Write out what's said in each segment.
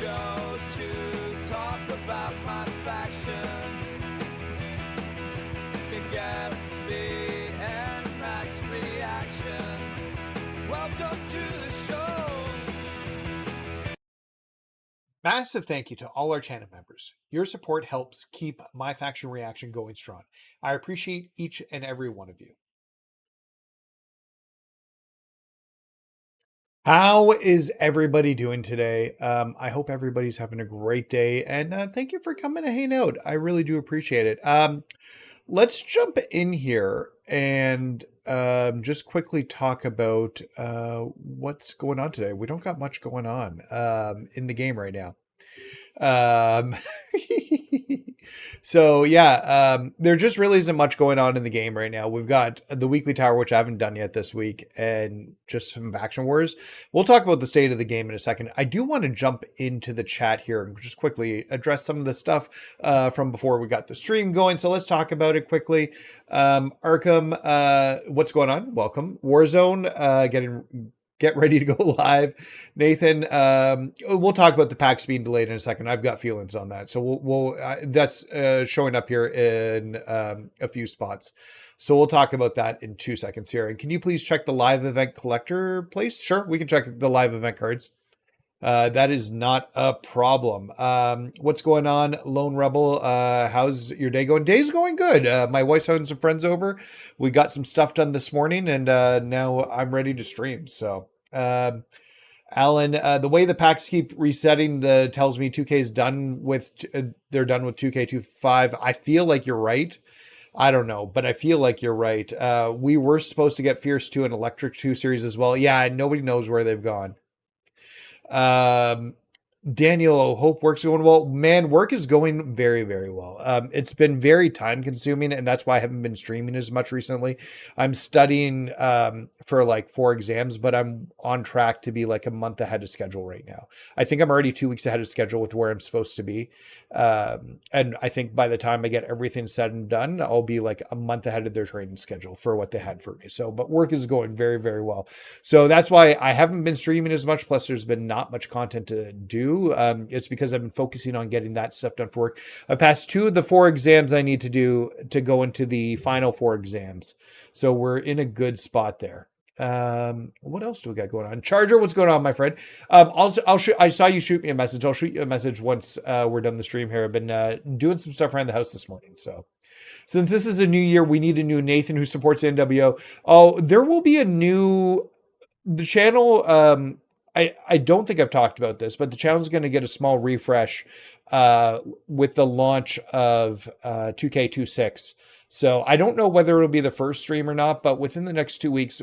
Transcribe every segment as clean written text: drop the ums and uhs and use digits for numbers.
show to talk about my faction. You can get me and Max reactions. Welcome to the show. Massive thank you to all our channel members. Your support helps keep My Faction Reaction going strong. I appreciate each and every one of you. How is everybody doing today? I hope everybody's having a great day, and thank you for coming to hang out. I really do appreciate it. Let's jump in here and just quickly talk about what's going on today. We don't got much going on in the game right now. So yeah, there just really isn't much going on in the game right now. We've got the weekly tower, which I haven't done yet this week, and just some faction wars. We'll talk about the state of the game in a second. I do want to jump into the chat here and just quickly address some of the stuff from before we got the stream going. So let's talk about it quickly. Arkham, what's going on? Welcome. Warzone, get ready to go live. Nathan, we'll talk about the packs being delayed in a second. I've got feelings on that. So we'll that's showing up here in a few spots. So we'll talk about that in 2 seconds here. And can you please check the live event collector place? Sure, we can check the live event cards. That is not a problem. What's going on, Lone Rebel? How's your day going? Day's going good. My wife's having some friends over. We got some stuff done this morning, and now I'm ready to stream. So, Alan, the way the packs keep resetting, tells me 2K's done with. They're done with 2K25. I feel like you're right. I don't know, but I feel like you're right. We were supposed to get Fierce 2 and Electric 2 series as well. Yeah, nobody knows where they've gone. Daniel, hope work's going well. Man, work is going very, very well. It's been very time consuming, and that's why I haven't been streaming as much recently. I'm studying for like 4 exams, but I'm on track to be like a month ahead of schedule right now. I think I'm already 2 weeks ahead of schedule with where I'm supposed to be. And I think by the time I get everything said and done, I'll be like a month ahead of their training schedule for what they had for me. So, but work is going very, very well. So that's why I haven't been streaming as much. Plus there's been not much content to do. It's because I've been focusing on getting that stuff done for work. I passed 2 of the 4 exams I need to do to go into the final 4 exams. So we're in a good spot there. What else do we got going on? Charger, what's going on, my friend? I saw you shoot me a message. I'll shoot you a message once we're done the stream here. I've been doing some stuff around the house this morning. So since this is a new year, we need a new Nathan who supports NWO. Oh, there will be the channel. I don't think I've talked about this, but the channel is going to get a small refresh with the launch of 2K26. So I don't know whether it'll be the first stream or not, but within the next 2 weeks,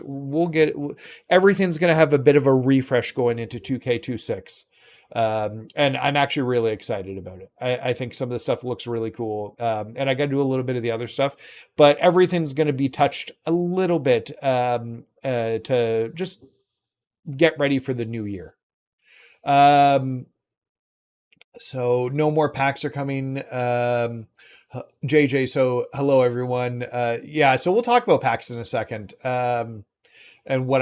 everything's going to have a bit of a refresh going into 2K26. And I'm actually really excited about it. I think some of the stuff looks really cool. And I got to do a little bit of the other stuff, but everything's going to be touched a little bit to just get ready for the new year. So no more packs are coming. JJ, so hello everyone. Yeah, so we'll talk about packs in a second. And what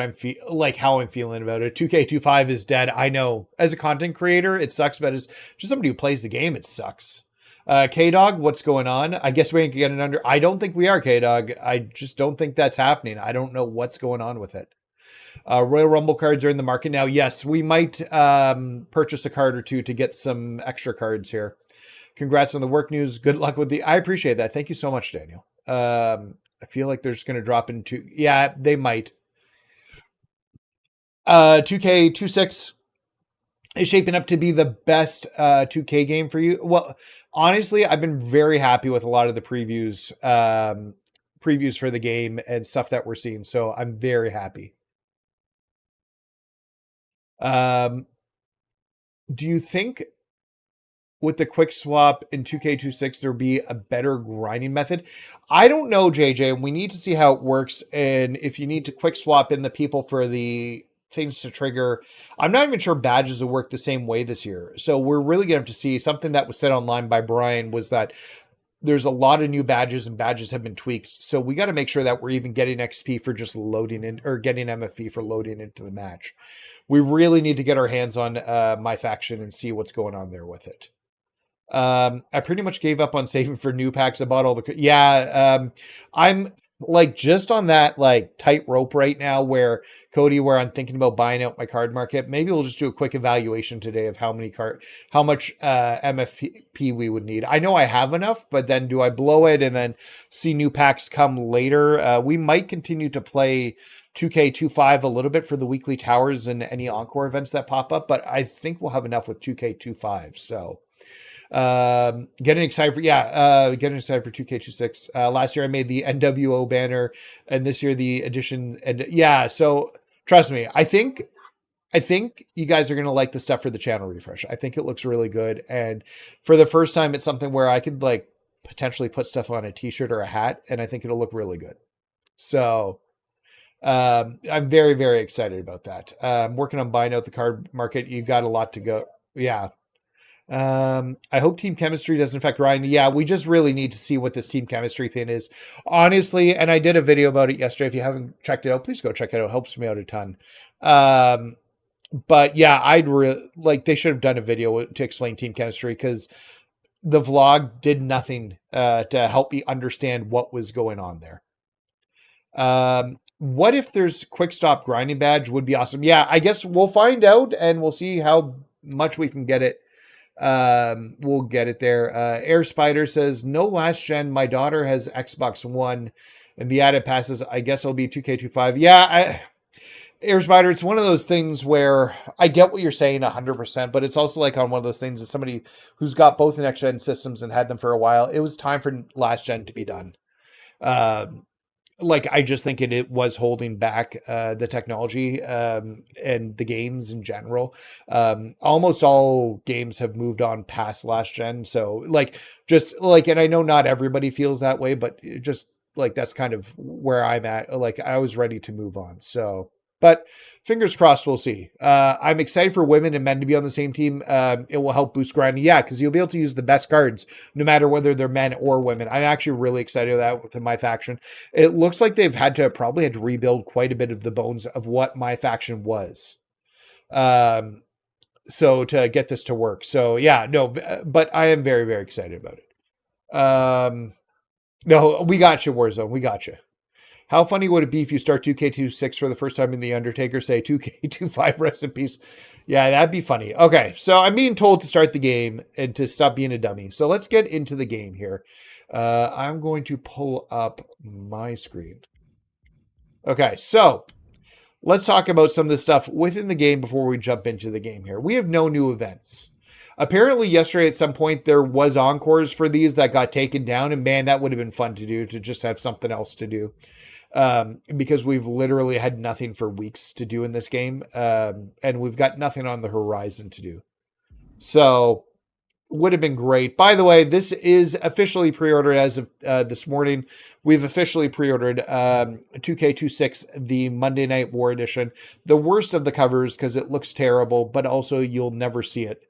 how I'm feeling about it. 2K25 is dead. I know. As a content creator, it sucks, but as just somebody who plays the game, it sucks. K-Dog, what's going on? I guess we ain't getting under. I don't think we are, K-Dog. I just don't think that's happening. I don't know what's going on with it. Royal Rumble cards are in the market now. Yes, we might purchase a card or two to get some extra cards here. Congrats on the work news. Good luck with I appreciate that. Thank you so much, Daniel. I feel like they're just going to drop into... Yeah, they might. 2K26 is shaping up to be the best 2K game for you. Well, honestly, I've been very happy with a lot of the previews for the game and stuff that we're seeing. So I'm very happy. Do you think with the quick swap in 2K26 there'll be a better grinding method? I don't know, JJ. We need to see how it works, and if you need to quick swap in the people for the things to trigger. I'm not even sure badges will work the same way this year. So we're really going to have to see. Something that was said online by Brian was that there's a lot of new badges, and badges have been tweaked. So we got to make sure that we're even getting XP for just loading in, or getting MFP for loading into the match. We really need to get our hands on MyFaction and see what's going on there with it. I pretty much gave up on saving for new packs. I bought all the, I'm like just on that like tightrope right now where Cody, where I'm thinking about buying out my card market. Maybe we'll just do a quick evaluation today of how much MFP we would need. I know I have enough, but then do I blow it and then see new packs come later? We might continue to play 2K25 a little bit for the weekly towers and any encore events that pop up, but I think we'll have enough with 2K25. So getting excited for 2K26. Last year I made the NWO banner, and this year the edition. And so trust me, I think you guys are gonna like the stuff for the channel refresh. I think it looks really good, and for the first time, it's something where I could like potentially put stuff on a t-shirt or a hat, and I think it'll look really good. So I'm very, very excited about that. I'm working on buying out the card market. You got a lot to go. Yeah. I hope team chemistry doesn't affect Ryan. Yeah, we just really need to see what this team chemistry thing is, honestly. And I did a video about it yesterday. If you haven't checked it out, please go check it out. It helps me out a ton. But yeah, I'd really like, they should have done a video to explain team chemistry, because the vlog did nothing to help me understand what was going on there. What if there's quick stop grinding badge? Would be awesome. Yeah, I guess we'll find out and we'll see how much we can get it. We'll get it there. Air Spider says, no last gen. My daughter has Xbox One and the added passes. I guess it'll be 2K25. Yeah, Air Spider, it's one of those things where I get what you're saying 100%, but it's also like on one of those things as somebody who's got both the next gen systems and had them for a while. It was time for last gen to be done. Like, I just think it was holding back the technology and the games in general. Almost all games have moved on past last gen. So like, just like, and I know not everybody feels that way, but just like, that's kind of where I'm at. Like, I was ready to move on. So, but fingers crossed, we'll see. I'm excited for women and men to be on the same team. It will help boost grinding. Yeah, because you'll be able to use the best cards, no matter whether they're men or women. I'm actually really excited about that with MyFaction. It looks like they've probably had to rebuild quite a bit of the bones of what MyFaction was. So to get this to work. So yeah, no, but I am very, very excited about it. No, we got you, Warzone. We got you. How funny would it be if you start 2K26 for the first time in The Undertaker, say 2K25 rest in peace? Yeah, that'd be funny. Okay, so I'm being told to start the game and to stop being a dummy. So let's get into the game here. I'm going to pull up my screen. Okay, so let's talk about some of the stuff within the game before we jump into the game here. We have no new events. Apparently yesterday at some point there was encores for these that got taken down, and man, that would have been fun to do, to just have something else to do. Because we've literally had nothing for weeks to do in this game. And we've got nothing on the horizon to do. So would have been great. By the way, this is officially pre-ordered as of this morning. We've officially pre-ordered 2K26, the Monday Night War Edition. The worst of the covers because it looks terrible, but also you'll never see it.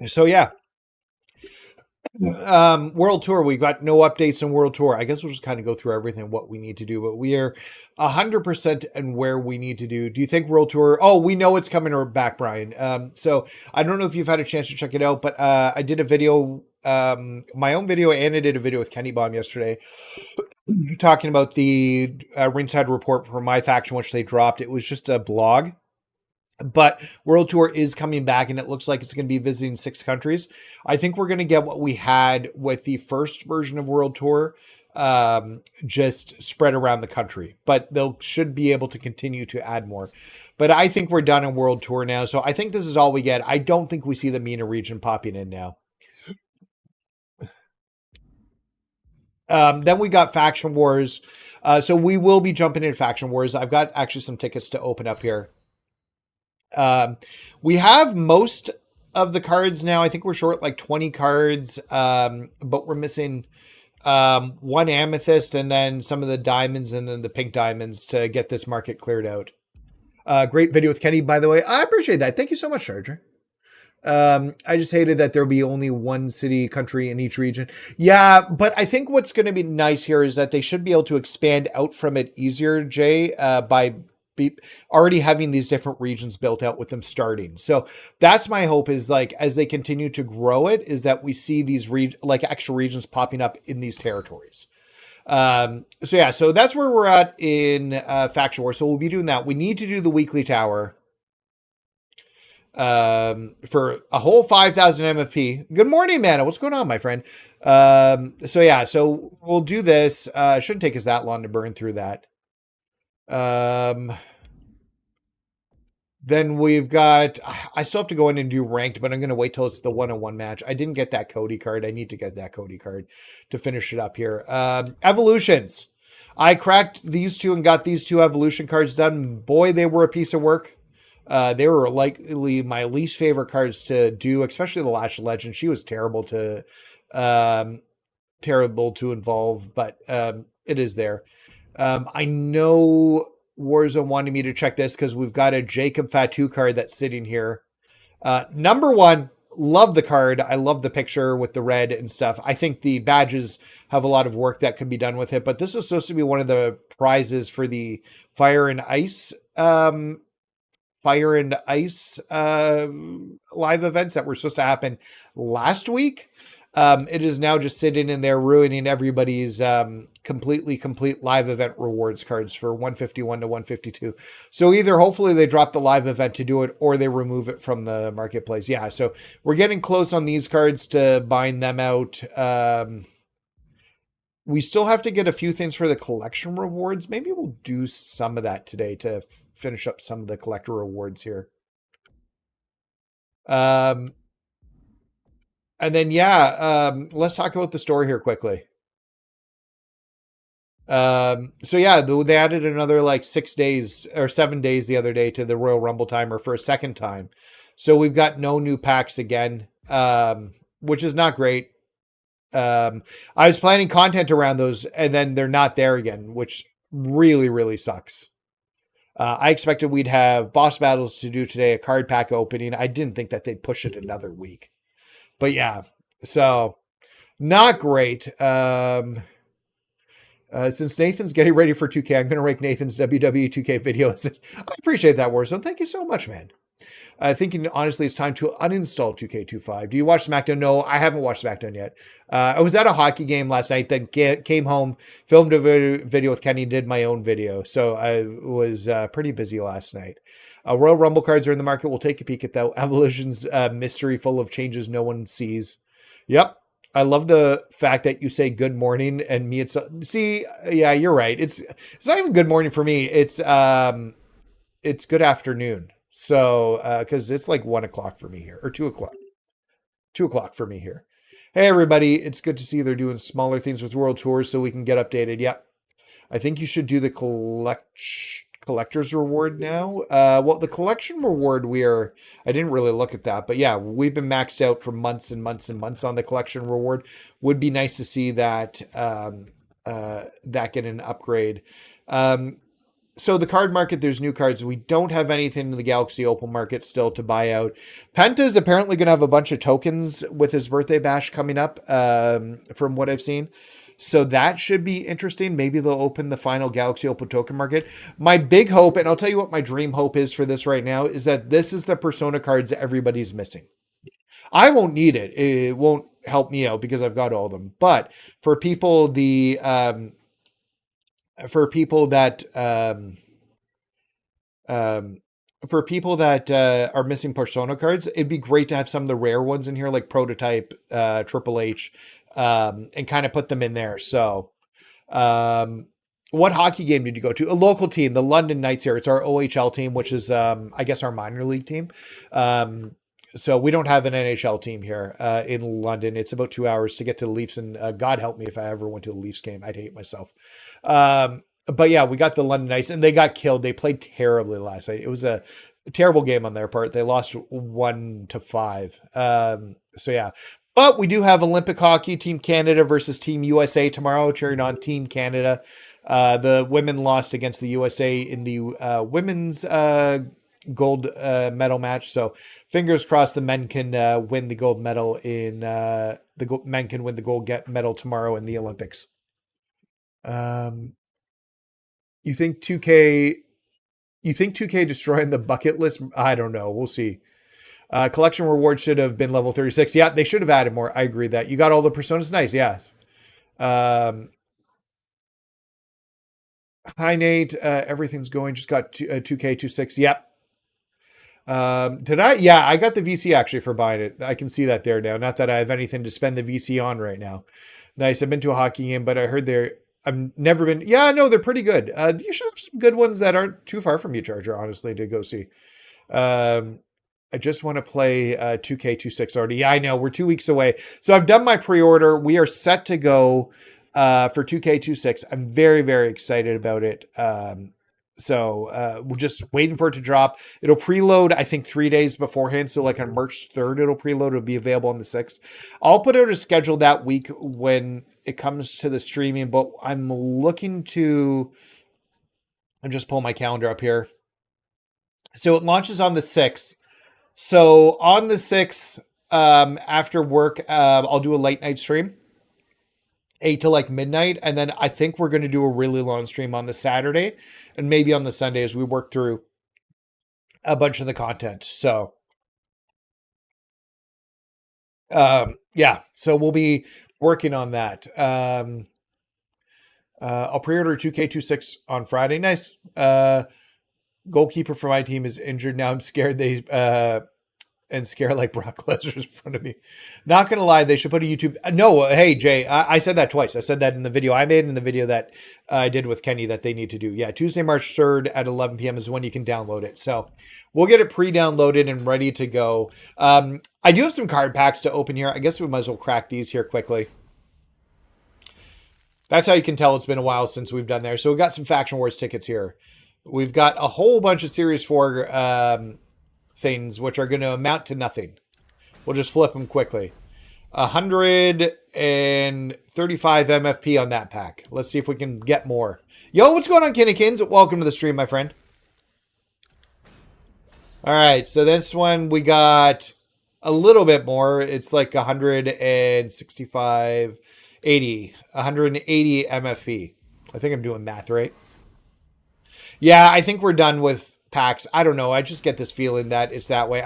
So yeah. World Tour, we got no updates on World Tour. I guess we'll just kind of go through everything, what we need to do, but we are 100% and where we need to do. Do you think World Tour? Oh, we know it's coming back, Brian. So I don't know if you've had a chance to check it out, but I did a video, my own video, and I did a video with Kenny Bomb yesterday talking about the ringside report for MyFaction, which they dropped. It was just a blog. But World Tour is coming back, and it looks like it's going to be visiting 6 countries. I think we're going to get what we had with the first version of World Tour, just spread around the country. But they should be able to continue to add more. But I think we're done in World Tour now, so I think this is all we get. I don't think we see the MENA region popping in now. Then we got Faction Wars. So we will be jumping into Faction Wars. I've got actually some tickets to open up here. We have most of the cards now. I think we're short like 20 cards, but we're missing one amethyst and then some of the diamonds and then the pink diamonds to get this market cleared out. Great video with Kenny, by the way. I appreciate that. Thank you so much, Charger. I just hated that there'll be only one city, country in each region. Yeah, but I think what's going to be nice here is that they should be able to expand out from it easier, Jay, by already having these different regions built out with them starting. So that's my hope, is like as they continue to grow it, is that we see these like extra regions popping up in these territories. So yeah, so that's where we're at in Faction War. So we'll be doing that. We need to do the weekly tower for a whole 5,000 MFP. Good morning, Mana. What's going on, my friend? So yeah, so we'll do this. Shouldn't take us that long to burn through that. Then we've got, I still have to go in and do ranked, but I'm going to wait till it's the 1-on-1 match. I didn't get that Cody card. I need to get that Cody card to finish it up here. Evolutions. I cracked these two and got these two evolution cards done. Boy, they were a piece of work. They were likely my least favorite cards to do, especially the Lash Legend. She was terrible to involve, but it is there. I know Warzone wanted me to check this because we've got a Jacob Fatu card that's sitting here. Number one, love the card. I love the picture with the red and stuff. I think the badges have a lot of work that could be done with it, but this is supposed to be one of the prizes for the Fire and Ice live events that were supposed to happen last week. It is now just sitting in there ruining everybody's complete live event rewards cards for 151 to 152. So either hopefully they drop the live event to do it or they remove it from the marketplace. Yeah, so we're getting close on these cards to buying them out. We still have to get a few things for the collection rewards. Maybe we'll do some of that today to finish up some of the collector rewards here. And then, yeah, let's talk about the store here quickly. So yeah, they added another like 6 days or 7 days the other day to the Royal Rumble timer for a second time. So we've got no new packs again, which is not great. I was planning content around those and then they're not there again, which really, really sucks. I expected we'd have boss battles to do today, a card pack opening. I didn't think that they'd push it another week. But yeah, so not great. Since Nathan's getting ready for 2K, I'm going to rank Nathan's WWE 2K videos. I appreciate that, Warzone. Thank you so much, man. Thinking honestly, it's time to uninstall 2K25. Do you watch SmackDown? No, I haven't watched SmackDown yet. I was at a hockey game last night, then came home, filmed a video with Kenny, did my own video. So I was pretty busy last night. Royal Rumble cards are in the market. We'll take a peek at that. Evolution's mystery full of changes no one sees. Yep. I love the fact that you say good morning and me. See, yeah, you're right. It's not even good morning for me. It's good afternoon. So, cause it's like 1 o'clock for me here, or 2 o'clock, 2 o'clock for me here. Hey everybody. It's good to see they're doing smaller things with World Tours so we can get updated. Yep. I think you should do the collector's reward now. Well, the collection reward I didn't really look at that, but yeah, we've been maxed out for months and months and months on the collection reward. Would be nice to see that, that get an upgrade. So the card market, there's new cards. We don't have anything in the Galaxy Opal market still to buy out. Penta's apparently going to have a bunch of tokens with his birthday bash coming up, from what I've seen. So that should be interesting. Maybe they'll open the final Galaxy Opal token market. My big hope, and I'll tell you what my dream hope is for this right now, is that this is the Persona cards that everybody's missing. I won't need it. It won't help me out because I've got all of them. But for people, for people that are missing Persona cards, it'd be great to have some of the rare ones in here, like Prototype, Triple H, and kind of put them in there. So, what hockey game did you go to? A local team, the London Knights here. It's our OHL team, which is, I guess, our minor league team. So we don't have an NHL team here in London. It's about 2 hours to get to the Leafs, and God help me if I ever went to a Leafs game. I'd hate myself. But yeah, we got the London Knights, and they got killed. They played terribly last night. It was a terrible game on their part. They lost 1-5. So yeah. But we do have Olympic hockey, Team Canada versus Team USA tomorrow, cheering on Team Canada. The women lost against the USA in the women's gold medal match. So fingers crossed the men can win the gold medal in men can win the gold medal tomorrow in the Olympics. You think 2K destroying the bucket list? I don't know. We'll see. Collection rewards should have been level 36. Yeah, they should have added more. I agree that. You got all the personas. Nice. Yeah. Hi, Nate. Everything's going. Just got 2K26. Yep. Did I? Yeah, I got the VC actually for buying it. I can see that there now. Not that I have anything to spend the VC on right now. Nice. I've been to a hockey game, but I heard I've never been. Yeah, no, they're pretty good. You should have some good ones that aren't too far from you, Charger, honestly, to go see. I just want to play 2K26 already. Yeah, I know. We're 2 weeks away. So I've done my pre-order. We are set to go for 2K26. I'm very, very excited about it. So we're just waiting for it to drop. It'll preload, I think, 3 days beforehand. So like on March 3rd, it'll preload. It'll be available on the 6th. I'll put out a schedule that week when it comes to the streaming, but I'm just pulling my calendar up here. So it launches on the 6th. So on the 6th, after work, I'll do a late night stream, 8 to like midnight. And then I think we're going to do a really long stream on the Saturday and maybe on the Sunday as we work through a bunch of the content. So, yeah, so we'll be working on that. I'll pre-order 2K26 on Friday. Nice. Goalkeeper for my team is injured. Now I'm scared and scare like Brock Lesnar's in front of me. Not going to lie, they should put a YouTube. No, hey, Jay, I said that twice. I said that in the video I made in the video that I did with Kenny that they need to do. Yeah, Tuesday, March 3rd at 11 p.m. is when you can download it. So we'll get it pre-downloaded and ready to go. I do have some card packs to open here. I guess we might as well crack these here quickly. That's how you can tell it's been a while since we've done there. So we've got some Faction Wars tickets here. We've got a whole bunch of Series 4 things, which are going to amount to nothing. We'll just flip them quickly. 135 MFP on that pack. Let's see if we can get more. Yo, what's going on, Kinnykins? Welcome to the stream, my friend. All right, so this one we got a little bit more. It's like 165, 80, 180 MFP. I think I'm doing math right. Yeah, I think we're done with packs. I don't know. I just get this feeling that it's that way.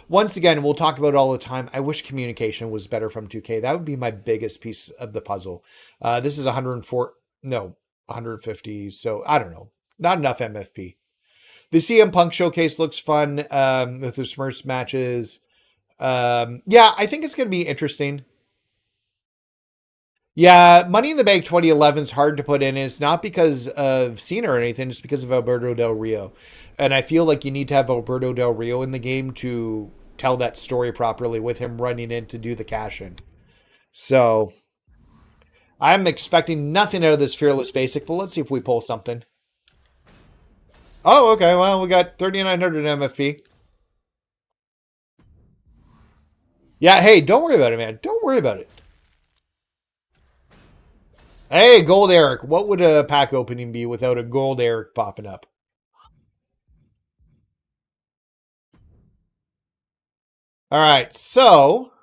Once again, we'll talk about it all the time. I wish communication was better from 2K. That would be my biggest piece of the puzzle. This is 150. So I don't know. Not enough MFP. The CM Punk showcase looks fun with the Smurfs matches. Yeah, I think it's going to be interesting. Yeah, Money in the Bank 2011 is hard to put in. It's not because of Cena or anything. It's because of Alberto Del Rio. And I feel like you need to have Alberto Del Rio in the game to tell that story properly with him running in to do the cash-in. So I'm expecting nothing out of this Fearless Basic, but let's see if we pull something. Oh, okay. Well, we got 3,900 MFP. Yeah, hey, don't worry about it, man. Don't worry about it. Hey, Gold Eric. What would a pack opening be without a Gold Eric popping up? All right, so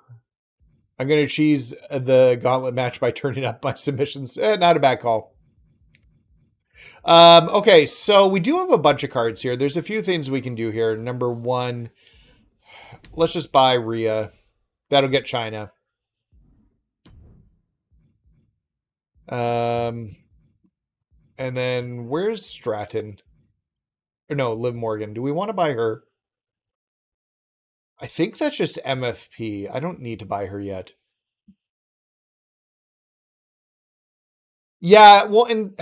I'm going to cheese the gauntlet match by turning up my submissions. Not a bad call. Okay, so we do have a bunch of cards here. There's a few things we can do here. Number one, let's just buy Rhea. That'll get China. And then where's Stratton? Or no, Liv Morgan. Do we want to buy her? I think that's just MFP. I don't need to buy her yet. Yeah, well, and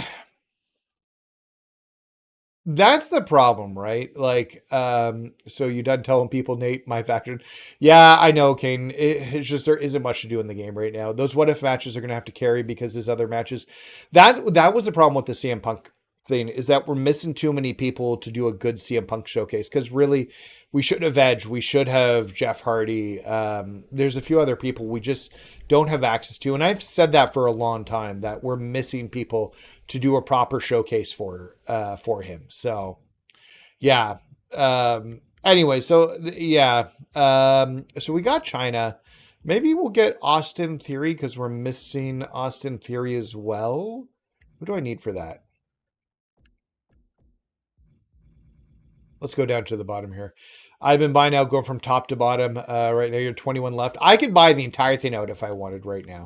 that's the problem, right? Like, so you done telling people, Nate, MyFaction? Yeah, I know, Kane. It's just there isn't much to do in the game right now. Those what if matches are going to have to carry because there's other matches. That was the problem with the CM Punk thing, is that we're missing too many people to do a good CM Punk showcase. Because really, we should have Edge. We should have Jeff Hardy. There's a few other people we just don't have access to. And I've said that for a long time, that we're missing people to do a proper showcase for him. So, yeah. Anyway, so yeah. So we got China. Maybe we'll get Austin Theory because we're missing Austin Theory as well. What do I need for that? Let's go down to the bottom here. I've been buying out, going from top to bottom. Right now, you're 21 left. I could buy the entire thing out if I wanted right now.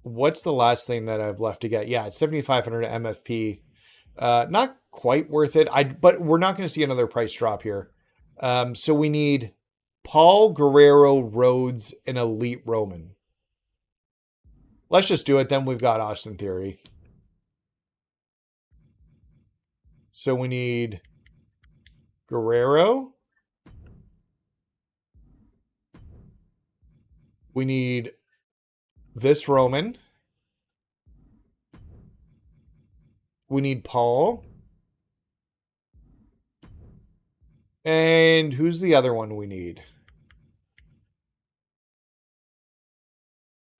What's the last thing that I've left to get? Yeah, it's 7,500 MFP. Not quite worth it. But we're not going to see another price drop here. So we need Paul, Guerrero, Rhodes, and Elite Roman. Let's just do it. Then we've got Austin Theory. So we need Guerrero. We need this Roman. We need Paul. And who's the other one we need?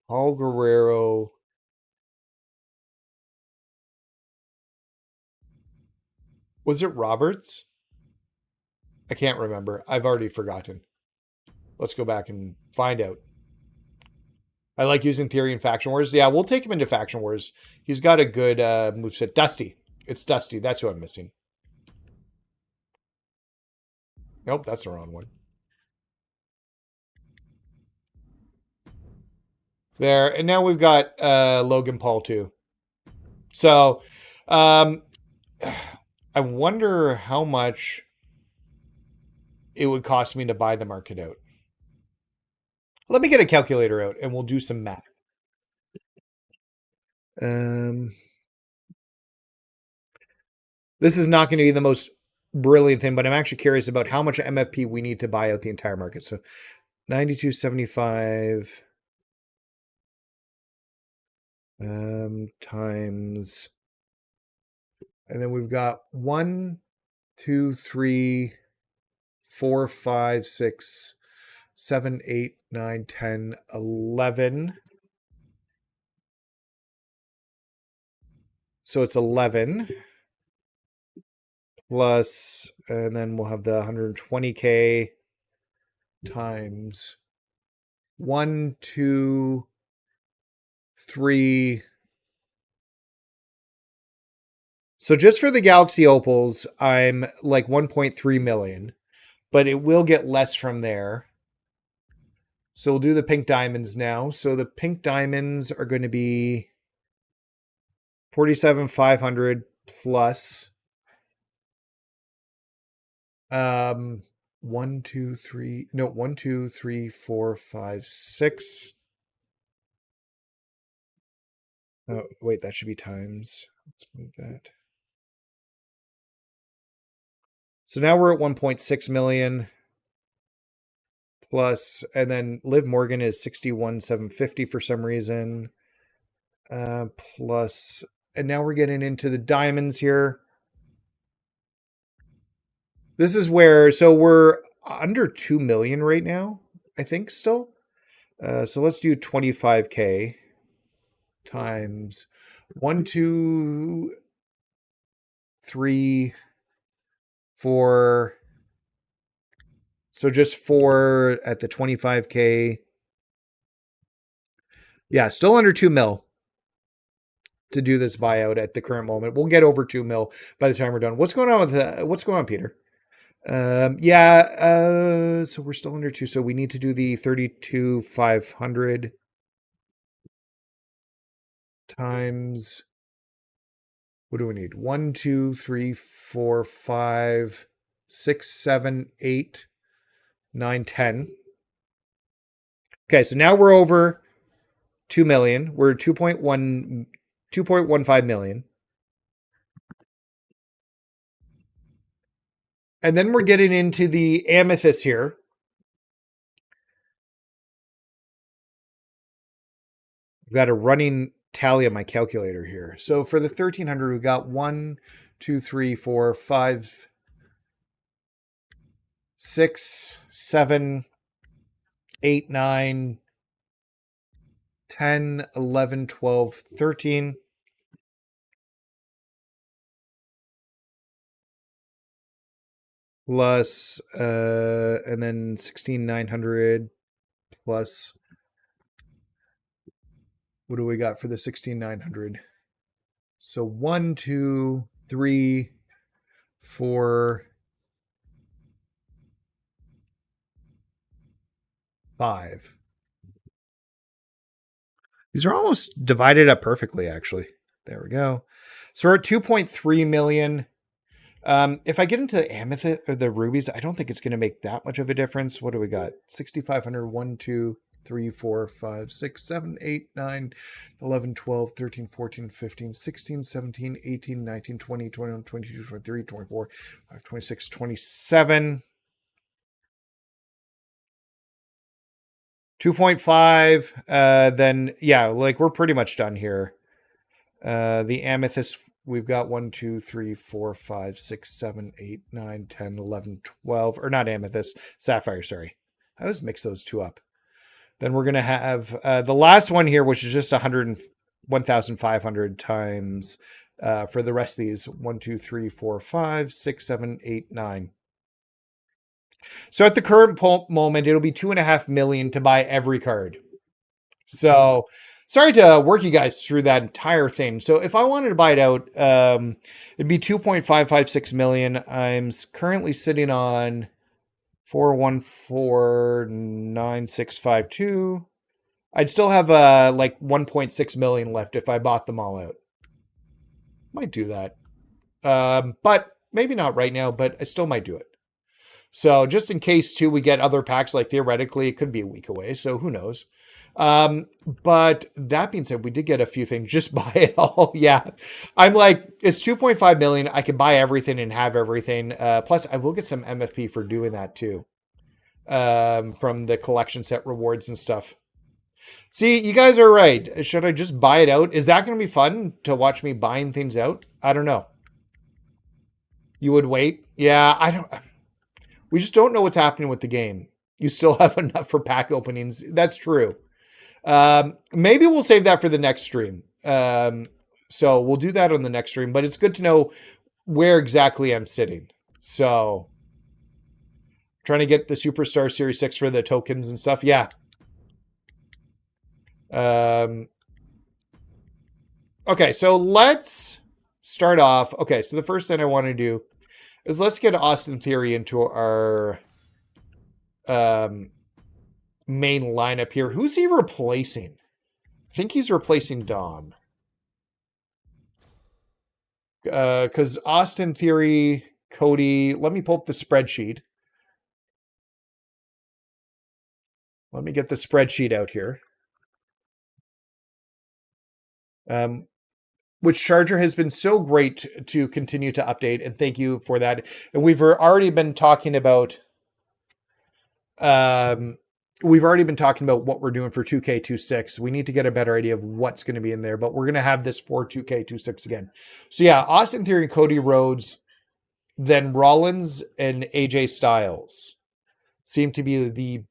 Paul Guerrero. Was it Roberts? I can't remember. I've already forgotten. Let's go back and find out. I like using Theory in Faction Wars. Yeah, we'll take him into Faction Wars. He's got a good moveset. Dusty. It's Dusty. That's who I'm missing. Nope, that's the wrong one. There. And now we've got Logan Paul too. So, I wonder how much it would cost me to buy the market out. Let me get a calculator out and we'll do some math. This is not going to be the most brilliant thing, but I'm actually curious about how much MFP we need to buy out the entire market. So 92.75 times, and then we've got 1, 2, 3, 4, 5, 6, 7, 8, 9, 10, 11. So it's 11 plus, and then we'll have the 120K times 1, 2, 3. So just for the Galaxy Opals, I'm like 1.3 million, but it will get less from there. So we'll do the pink diamonds now. So the pink diamonds are going to be 47,500 plus 1, 2, 3, no, 1, 2, 3, 4, 5, 6. Oh, wait, that should be times. Let's move that. So now we're at 1.6 million plus, and then Liv Morgan is 61,750 for some reason. Plus, and now we're getting into the diamonds here. This is where, so we're under 2 million right now, I think still. So let's do 25K times 1, 2, 3, 4. So just 4 at the 25K. Yeah, still under 2 mil to do this buyout at the current moment. We'll get over 2 mil by the time we're done. What's going on with what's going on, Peter? So we're still under 2. So we need to do the 32,500 times, what do we need? 1, 2, 3, 4, 5, 6, 7, 8, 9, 10. Okay, so now we're over 2 million. We're 2.15 million. And then we're getting into the amethyst here. I've got a running tally on my calculator here. So for the 1,300, we've got 1, 2, 3, 4, 5, 6, 7, 8, 9, 10, 11, 12, 13. plus, and then 16,900 plus, what do we got for the 16,900? So 1, 2, 3, 4, 5. These are almost divided up perfectly, actually. There we go. So we're at 2.3 million. If I get into the amethyst or the rubies, I don't think it's going to make that much of a difference. What do we got? 6,500, 1, 2, 3, 4, 5, 6, 7, 8, 9, 11, 12, 13, 14, 15, 16, 17, 18, 19, 20, 21, 22, 23, 24, 26, 27. 2.5. Then, yeah, like we're pretty much done here. The amethyst, we've got 1, 2, 3, 4, 5, 6, 7, 8, 9, 10, 11, 12. Or not amethyst, sapphire, sorry. I always mix those two up. Then we're going to have the last one here, which is just 1,500 times for the rest of these. 1, 2, 3, 4, 5, 6, 7, 8, 9. So at the current moment, it'll be 2.5 million to buy every card. So sorry to work you guys through that entire thing. So if I wanted to buy it out, it'd be 2.556 million. I'm currently sitting on 4149652. I'd still have like 1.6 million left if I bought them all out. Might do that. But maybe not right now, but I still might do it. So just in case too, we get other packs, like theoretically it could be a week away. So who knows? But that being said, we did get a few things. Just buy it all. Yeah. I'm like, it's 2.5 million. I could buy everything and have everything. Plus I will get some MFP for doing that too. From the collection set rewards and stuff. See, you guys are right. Should I just buy it out? Is that going to be fun to watch me buying things out? I don't know. You would wait? Yeah, we just don't know what's happening with the game. You still have enough for pack openings. That's true. Maybe we'll save that for the next stream. So we'll do that on the next stream, but it's good to know where exactly I'm sitting. So trying to get the Superstar Series 6 for the tokens and stuff. Yeah. Okay, so let's start off. Okay, so the first thing I want to do is let's get Austin Theory into our main lineup here. Who's he replacing? I think he's replacing Dom. Because Austin Theory, Cody, let me pull up the spreadsheet. Let me get the spreadsheet out here. Which Charger has been so great to continue to update, and thank you for that. And we've already been talking about what we're doing for 2K26. We need to get a better idea of what's going to be in there, but we're going to have this for 2K26 again. So yeah, Austin Theory and Cody Rhodes, then Rollins and AJ Styles seem to be the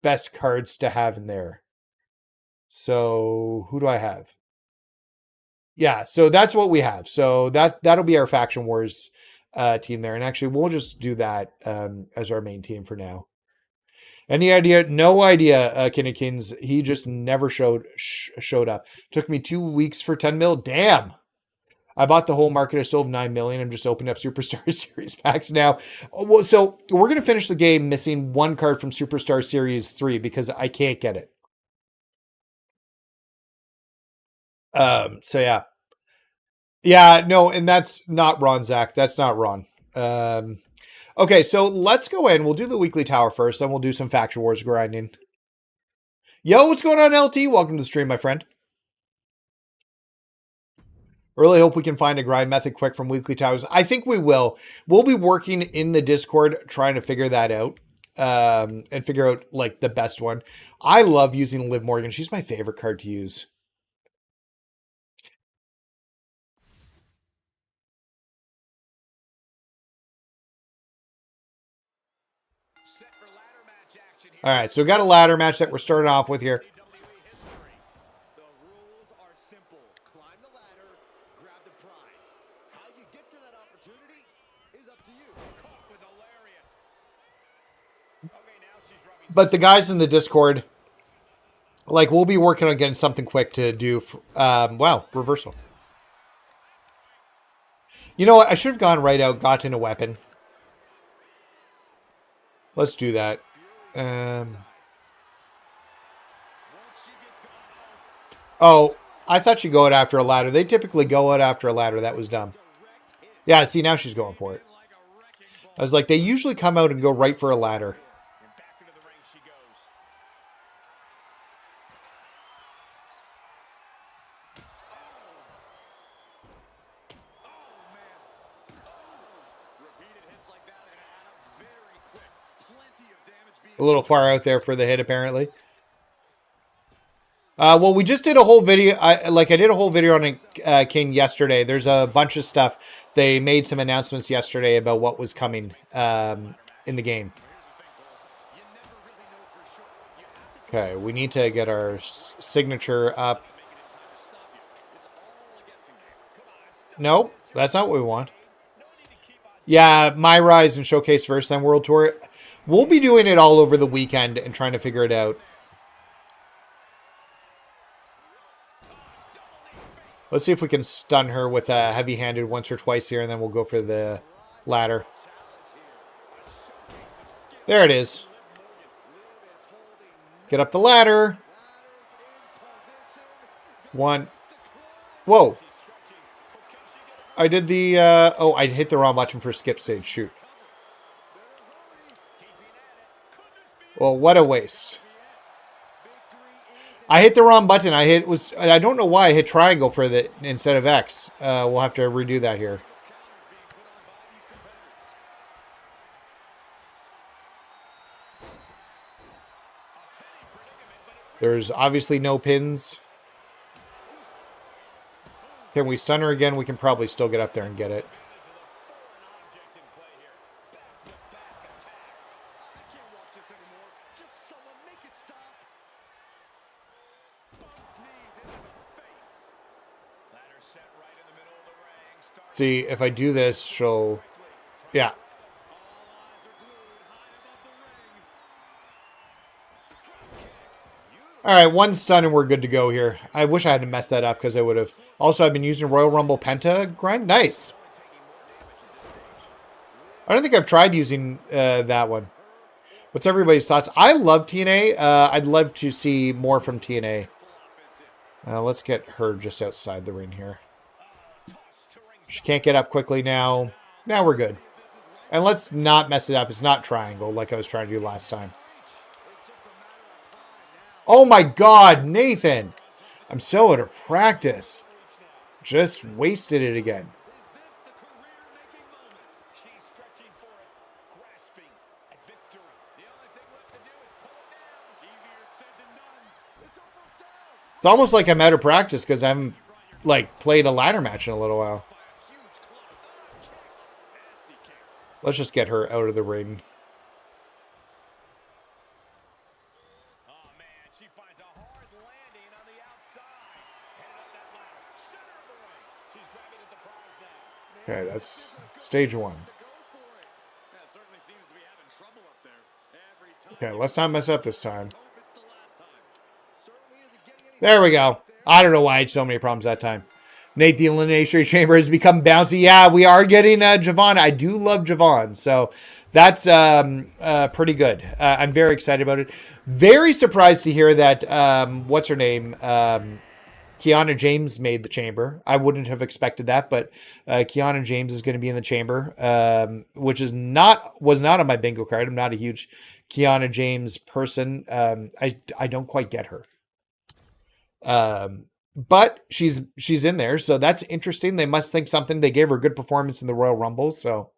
best cards to have in there. So who do I have? Yeah, so that's what we have. So that'll be our Faction Wars team there. And actually, we'll just do that as our main team for now. Any idea? No idea, Kinnekins. He just never showed up. Took me 2 weeks for 10 mil. Damn. I bought the whole market. I still have 9 million. I'm just opening up Superstar Series packs now. Well, so we're going to finish the game missing one card from Superstar Series 3 because I can't get it. So yeah. Yeah, no, and that's not Ron, Zach. That's not Ron. Okay, so let's go in. We'll do the weekly tower first, then we'll do some Faction Wars grinding. Yo, what's going on, LT? Welcome to the stream, my friend. Really hope we can find a grind method quick from weekly towers. I think we will. We'll be working in the Discord trying to figure that out. And figure out like the best one. I love using Liv Morgan. She's my favorite card to use. All right, so we got a ladder match that we're starting off with here. The rules are simple. Climb the ladder, grab the prize. How you get to that opportunity is up to you. But the guys in the Discord, like, we'll be working on getting something quick to do. Wow, reversal. You know what? I should have gone right out, gotten a weapon. Let's do that. Oh, I thought she'd go out after a ladder. They typically go out after a ladder. That was dumb. Yeah, see, now she's going for it. I was like, they usually come out and go right for a ladder. A little far out there for the hit, apparently. Well, we just did a whole video. I did a whole video on King yesterday. There's a bunch of stuff. They made some announcements yesterday about what was coming in the game. Okay, we need to get our signature up. Nope, that's not what we want. Yeah, My Rise and Showcase First Time World Tour. We'll be doing it all over the weekend and trying to figure it out. Let's see if we can stun her with a heavy-handed once or twice here, and then we'll go for the ladder. There it is. Get up the ladder. One. Whoa. I did the... oh, I hit the wrong button for skip stage. Shoot. Well, what a waste. I hit the wrong button. I don't know why I hit triangle for the instead of X. We'll have to redo that here. There's obviously no pins. Can we stun her again? We can probably still get up there and get it. See, if I do this, she'll... Yeah. All right, one stun and we're good to go here. I wish I hadn't messed that up because I would have... Also, I've been using Royal Rumble Penta grind. Nice. I don't think I've tried using that one. What's everybody's thoughts? I love TNA. I'd love to see more from TNA. Let's get her just outside the ring here. She can't get up quickly now. Now we're good. And let's not mess it up. It's not triangle like I was trying to do last time. Oh my God, Nathan. I'm so out of practice. Just wasted it again. It's almost like I'm out of practice because I haven't played a ladder match in a little while. Let's just get her out of the ring. Okay, that's stage one. Okay, let's not mess up this time. There we go. I don't know why I had so many problems that time. Nate, the Elimination Chamber has become bouncy. Yeah, we are getting Javon. I do love Javon. So that's pretty good. I'm very excited about it. Very surprised to hear that, what's her name? Kiana James made the chamber. I wouldn't have expected that, but Kiana James is going to be in the chamber, which was not on my bingo card. I'm not a huge Kiana James person. I don't quite get her. But she's in there, so that's interesting. They must think something. They gave her a good performance in the Royal Rumble, so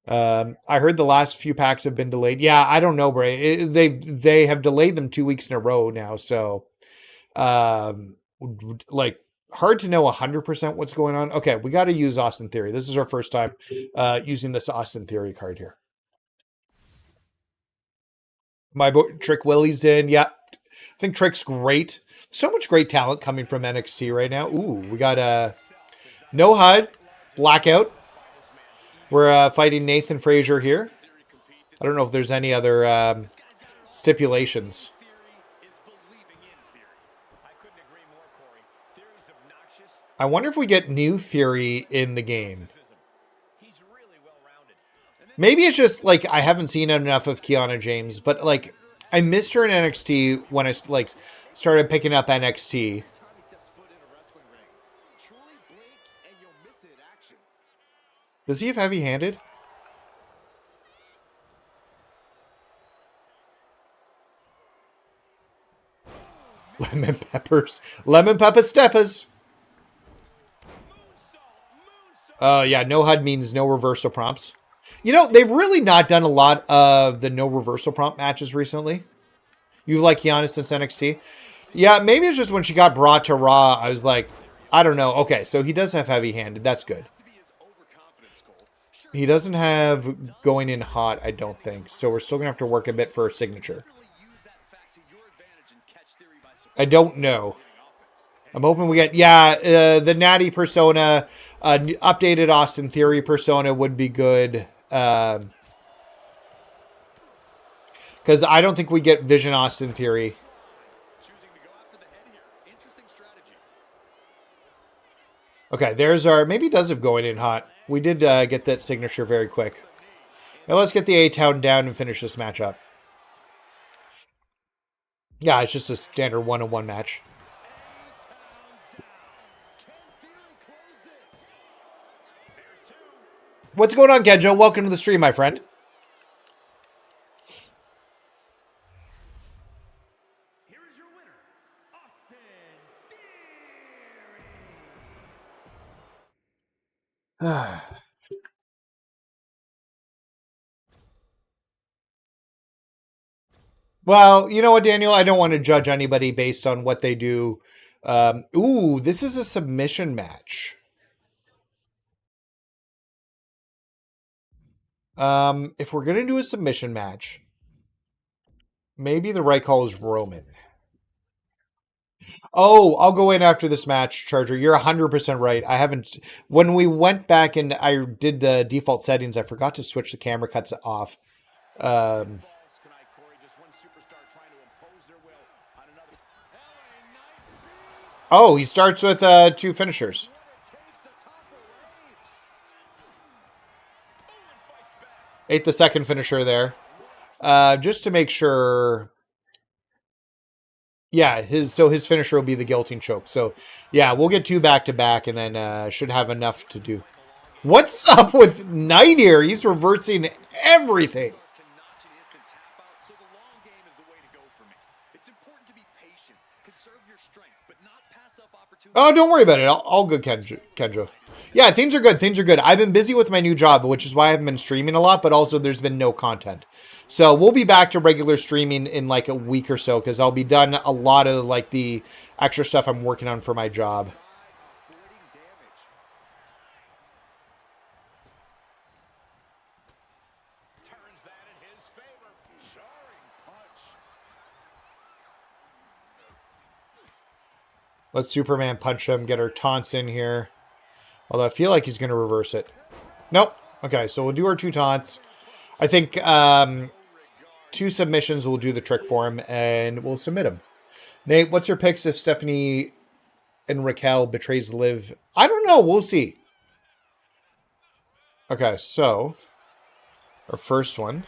I heard the last few packs have been delayed. Yeah, I don't know, Bray. They have delayed them 2 weeks in a row now, so hard to know 100% what's going on. Okay, we got to use Austin Theory. This is our first time using this Austin Theory card here. My boy Trick Willie's in. Yeah, I think Trick's great. So much great talent coming from NXT right now. Ooh, we got No HUD, Blackout. We're fighting Nathan Frazier here. I don't know if there's any other stipulations. I wonder if we get new theory in the game. Maybe it's just like I haven't seen enough of Kiana James, but like I missed her in NXT when I like started picking up NXT. Does he have heavy-handed? Lemon peppers. Lemon pepper steppers. Yeah, no HUD means no reversal prompts. You know, they've really not done a lot of the no reversal prompt matches recently. You like Kiana since NXT? Yeah, maybe it's just when she got brought to Raw, I was like, I don't know. Okay, so he does have heavy-handed. That's good. He doesn't have going in hot, I don't think. So we're still going to have to work a bit for a signature. I don't know. I'm hoping we get, yeah, the Natty persona, updated Austin Theory persona would be good. Because I don't think we get Vision Austin Theory. Okay, there's our, maybe he does have going in hot. We did get that signature very quick. Now let's get the A-Town down and finish this match up. Yeah, it's just a standard one-on-one match. What's going on, Kenjo? Welcome to the stream, my friend. Here is your winner, Austin Theory. Well, you know what, Daniel? I don't want to judge anybody based on what they do. Ooh, this is a submission match. If we're going to do a submission match, maybe the right call is Roman. Oh, I'll go in after this match, Charger. You're 100% right. I haven't... When we went back and I did the default settings, I forgot to switch the camera cuts off. Oh, he starts with two finishers. Ate the second finisher there. Just to make sure... Yeah, his finisher will be the guillotine choke. So, yeah, we'll get two back-to-back and then should have enough to do. What's up with Knight here? He's reversing everything. Oh, don't worry about it. All good, Kendra. Yeah, things are good. Things are good. I've been busy with my new job, which is why I haven't been streaming a lot, but also there's been no content. So we'll be back to regular streaming in like a week or so because I'll be done a lot of like the extra stuff I'm working on for my job. Let's Superman punch him, get our taunts in here. Although I feel like he's going to reverse it. Nope. Okay, so we'll do our two taunts. I think two submissions will do the trick for him, and we'll submit him. Nate, what's your picks if Stephanie and Raquel betrays Liv? I don't know. We'll see. Okay, so our first one.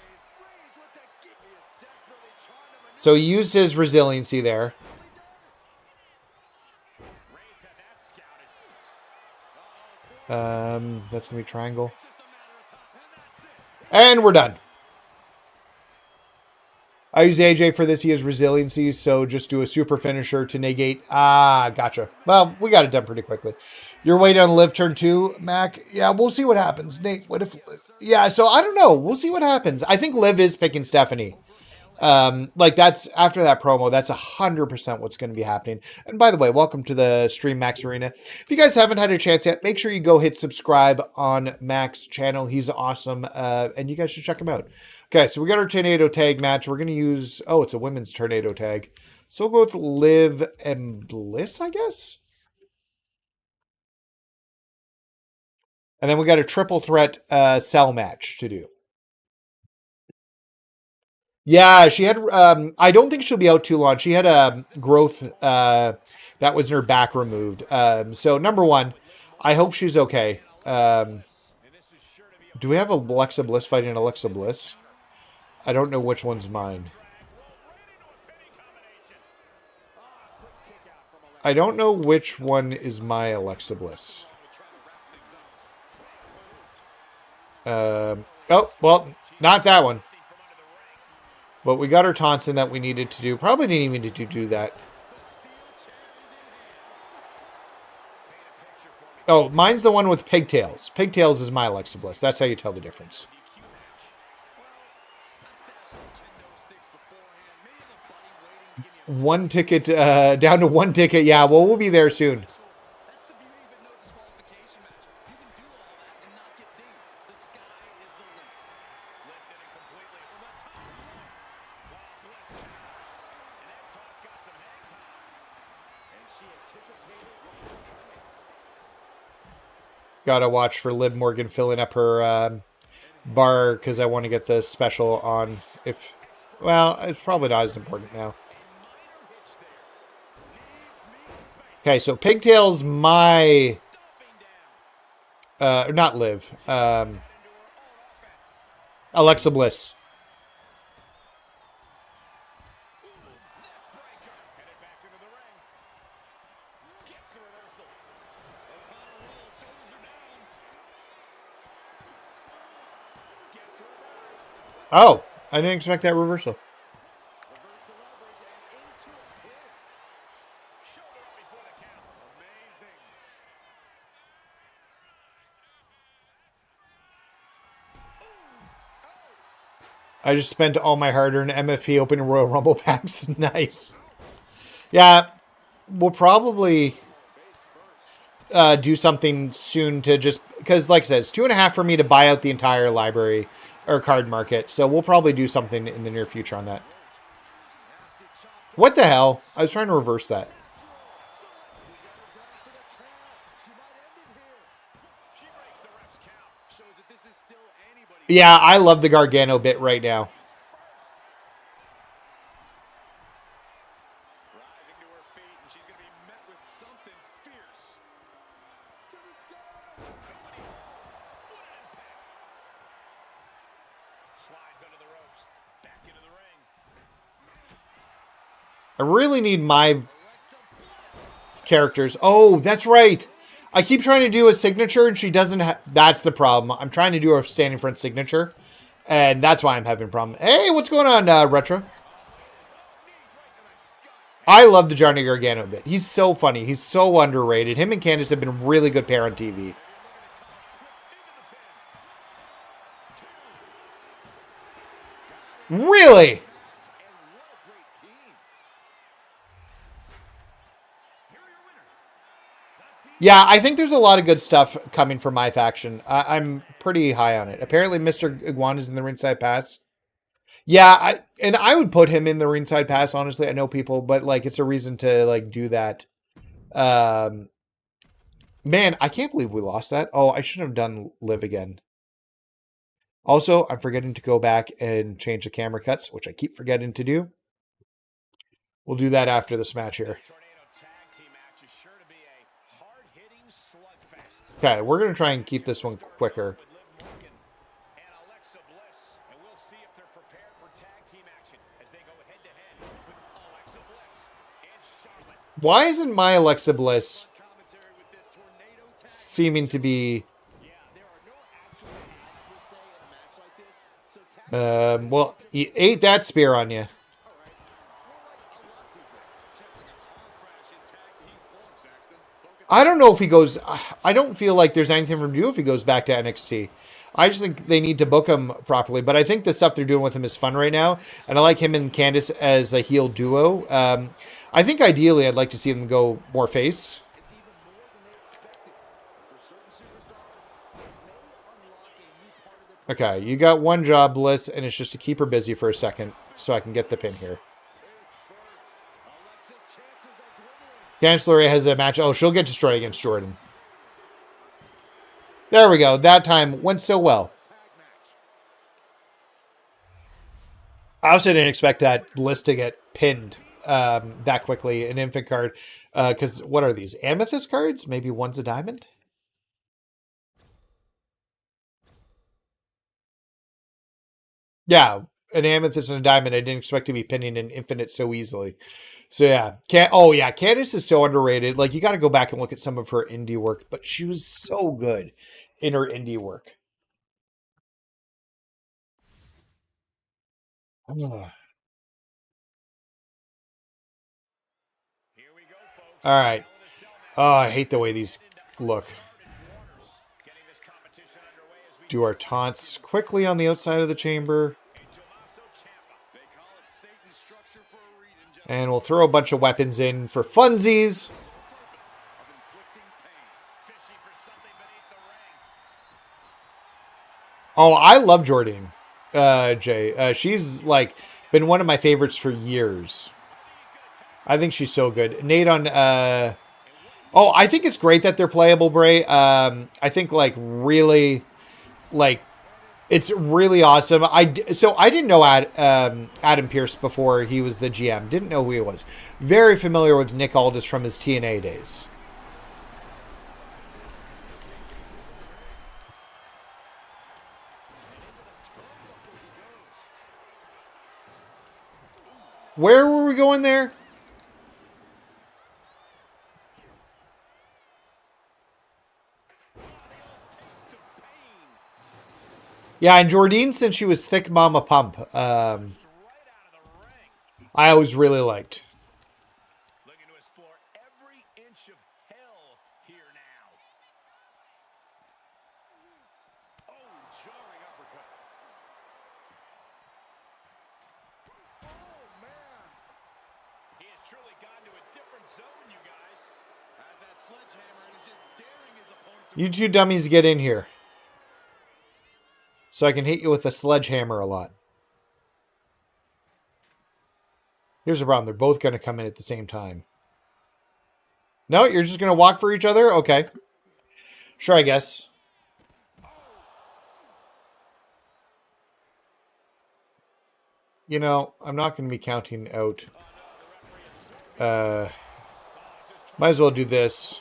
So he used his resiliency there. That's going to be triangle. And we're done. I use AJ for this. He has resiliency, so just do a super finisher to negate. Ah, gotcha. Well, we got it done pretty quickly. You're waiting on Liv turn 2, Mac? Yeah, we'll see what happens. Nate, what if... Yeah, so I don't know. We'll see what happens. I think Liv is picking Stephanie. Like that's after that promo, that's 100% what's going to be happening. And by the way, welcome to the stream, Max Arena. If you guys haven't had a chance yet, make sure you go hit subscribe on Mac's channel. He's awesome. And you guys should check him out. Okay. So we got our tornado tag match. We're going to use, oh, it's a women's tornado tag. So we'll go with Liv and Bliss, I guess. And then we got a triple threat, cell match to do. Yeah, she had. I don't think she'll be out too long. She had a growth that was in her back removed. So number one, I hope she's okay. Do we have Alexa Bliss fighting Alexa Bliss? I don't know which one's mine. I don't know which one is my Alexa Bliss. Oh, well, not that one. But we got our Tonson that we needed to do. Probably didn't even need to do that. Oh, mine's the one with pigtails. Pigtails is my Alexa Bliss. That's how you tell the difference. One ticket, down to one ticket. Yeah, well, we'll be there soon. Gotta watch for Liv Morgan filling up her bar because I want to get the special on. If, well, it's probably not as important now. Okay, so Pigtail's my... not Liv. Alexa Bliss. Oh, I didn't expect that reversal. I just spent all my hard-earned MFP opening Royal Rumble packs. Nice. Yeah, we'll probably do something soon to just... Because, like I said, it's 2.5 for me to buy out the entire library or card market. So we'll probably do something in the near future on that. What the hell? I was trying to reverse that. Yeah, I love the Gargano bit right now. I really need my characters. Oh, that's right. I keep trying to do a signature and she doesn't have... That's the problem. I'm trying to do a standing front signature. And that's why I'm having a problem. Hey, what's going on, Retro? I love the Johnny Gargano bit. He's so funny. He's so underrated. Him and Candice have been a really good pair on TV. Really? Yeah, I think there's a lot of good stuff coming from MyFaction. I'm pretty high on it. Apparently, Mr. Iguana's in the ringside pass. Yeah, I would put him in the ringside pass, honestly. I know people, but, like, it's a reason to, like, do that. Man, I can't believe we lost that. Oh, I shouldn't have done Live again. Also, I'm forgetting to go back and change the camera cuts, which I keep forgetting to do. We'll do that after this match here. Okay, we're going to try and keep this one quicker. Why isn't my Alexa Bliss seeming to be... well, he ate that spear on you. I don't know if he goes... I don't feel like there's anything for him to do if he goes back to NXT. I just think they need to book him properly. But I think the stuff they're doing with him is fun right now. And I like him and Candice as a heel duo. I think ideally I'd like to see them go more face. Okay, you got one job, Bliss, and it's just to keep her busy for a second so I can get the pin here. Candice LeRae has a match. Oh, she'll get destroyed against Jordan. There we go. That time went so well. I also didn't expect that list to get pinned that quickly. An infant card. Because what are these? Amethyst cards? Maybe one's a diamond? Yeah, an amethyst and a diamond. I didn't expect to be pinning an infinite so easily. So yeah, Candace is so underrated. Like you got to go back and look at some of her indie work, but she was so good in her indie work. Ugh. All right. Oh, I hate the way these look. Do our taunts quickly on the outside of the chamber. And we'll throw a bunch of weapons in for funsies. Oh, I love Jordine, Jay. She's like been one of my favorites for years. I think she's so good. Nate on... Oh, I think it's great that they're playable, Bray. I think like really... Like, it's really awesome. So I didn't know Adam Pearce before he was the GM. Didn't know who he was. Very familiar with Nick Aldis from his TNA days. Where were we going there? Yeah, and Jordine, since she was Thick Mama Pump, I always really liked. Looking to explore every inch of hell here now. Oh, jarring uppercut. Oh, man. He has truly gone to a different zone, you guys. Has that sledgehammer and is just daring his opponent. You two dummies get in here. So I can hit you with a sledgehammer a lot. Here's the problem. They're both going to come in at the same time. No, you're just going to walk for each other? Okay. Sure, I guess. You know, I'm not going to be counting out. Might as well do this.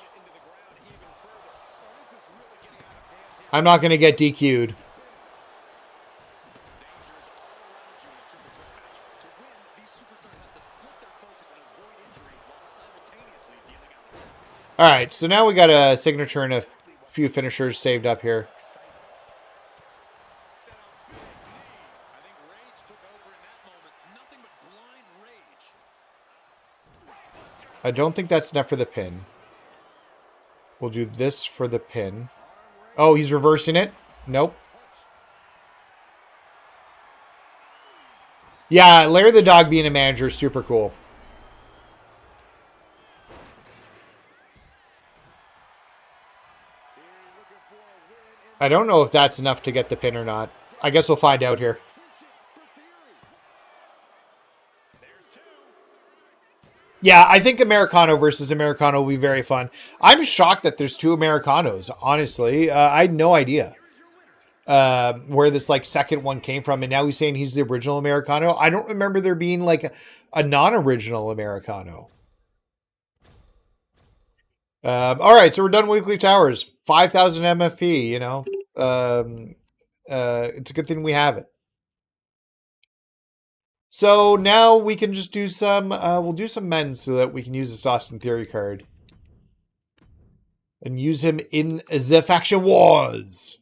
I'm not going to get DQ'd. All right, so now we got a signature and a few finishers saved up here. I don't think that's enough for the pin. We'll do this for the pin. Oh, he's reversing it? Nope. Yeah, Larry the Dog being a manager is super cool. I don't know if that's enough to get the pin or not. I guess we'll find out here. Yeah, I think Americano versus Americano will be very fun. I'm shocked that there's two Americanos, honestly. I had no idea where this like second one came from. And now he's saying he's the original Americano. I don't remember there being like a non-original Americano. All right, so we're done with Weekly Towers. 5,000 MFP, you know. It's a good thing we have it. So now we can just do some, we'll do some men so that we can use this Austin Theory card. And use him in the Faction Wars.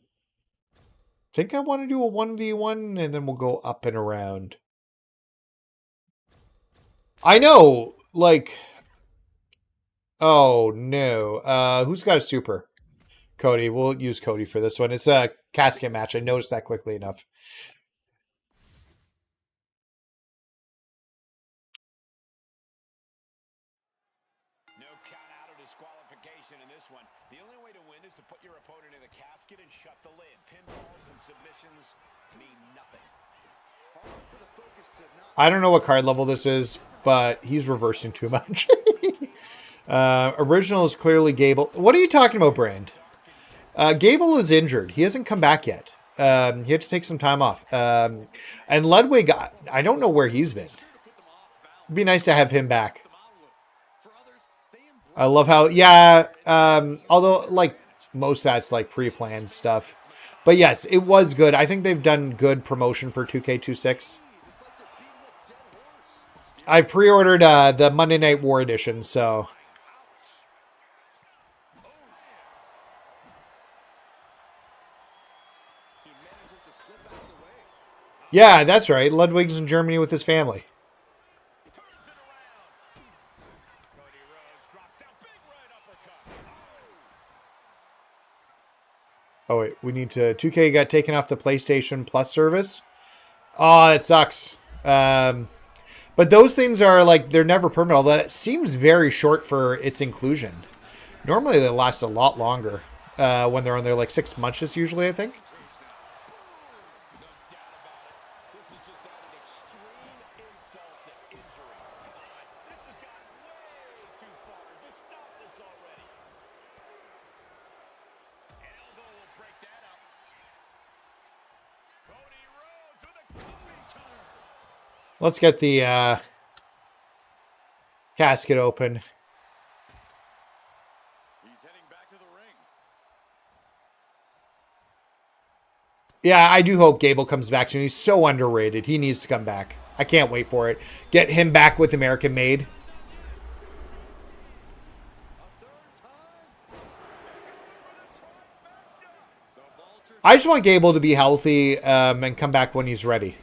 I think I want to do a 1v1 and then we'll go up and around. I know, like... Oh, no. Who's got a super? Cody. We'll use Cody for this one. It's a casket match. I noticed that quickly enough. No count out or disqualification in this one. The only way to win is to put your opponent in the casket and shut the lid. Pinfalls and submissions mean nothing. I don't know what card level this is, but he's reversing too much. Original is clearly Gable. What are you talking about, Brand? Gable is injured. He hasn't come back yet. He had to take some time off. And Ludwig, I don't know where he's been. It'd be nice to have him back. I love how, yeah, although, like, most that's, like, pre-planned stuff. But, yes, it was good. I think they've done good promotion for 2K26. I pre-ordered the Monday Night War edition, so... Yeah, that's right. Ludwig's in Germany with his family. Oh, wait. We need to... 2K got taken off the PlayStation Plus service. Oh, that sucks. But those things are, like, they're never permanent. Although it seems very short for its inclusion. Normally, they last a lot longer when they're on there, like 6 months usually, I think. Let's get the casket open. He's heading back to the ring. Yeah, I do hope Gable comes back soon. He's so underrated. He needs to come back. I can't wait for it. Get him back with American Made. I just want Gable to be healthy and come back when he's ready.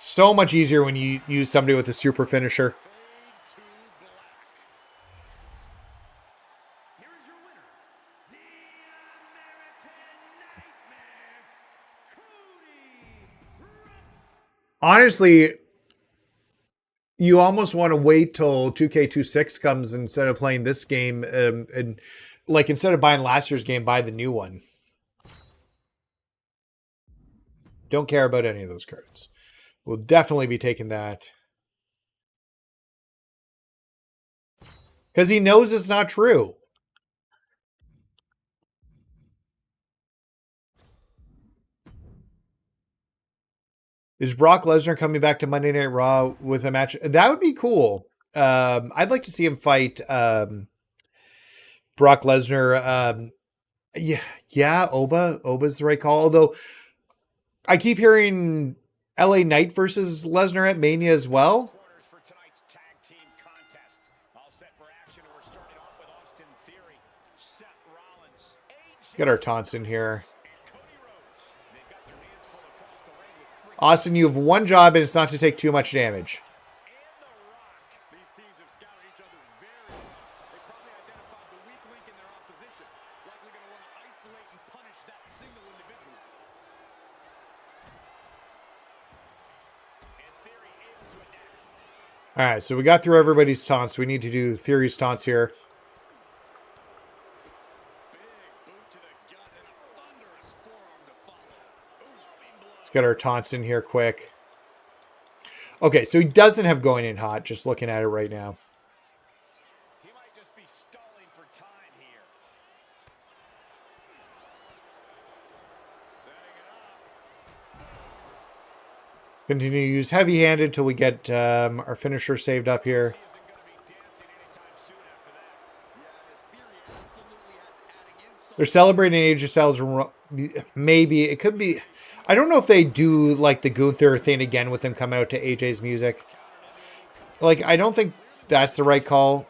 So much easier when you use somebody with a super finisher. Honestly, you almost want to wait till 2K26 comes instead of playing this game. And like, instead of buying last year's game, buy the new one. Don't care about any of those cards. We'll definitely be taking that. Because he knows it's not true. Is Brock Lesnar coming back to Monday Night Raw with a match? That would be cool. I'd like to see him fight Brock Lesnar. Yeah, Oba's the right call. Although I keep hearing LA Knight versus Lesnar at Mania as well. Get our taunts in here. Austin, you have one job, and it's not to take too much damage. All right, so we got through everybody's taunts. We need to do Theory's taunts here. Let's get our taunts in here quick. Okay, so he doesn't have going in hot, just looking at it right now. He might just be stalling for time here. Setting it up. Continue to use heavy-handed till we get our finisher saved up here. They're celebrating Age of Styles. Maybe. It could be. I don't know if they do like the Gunther thing again with him coming out to AJ's music. Like, I don't think that's the right call.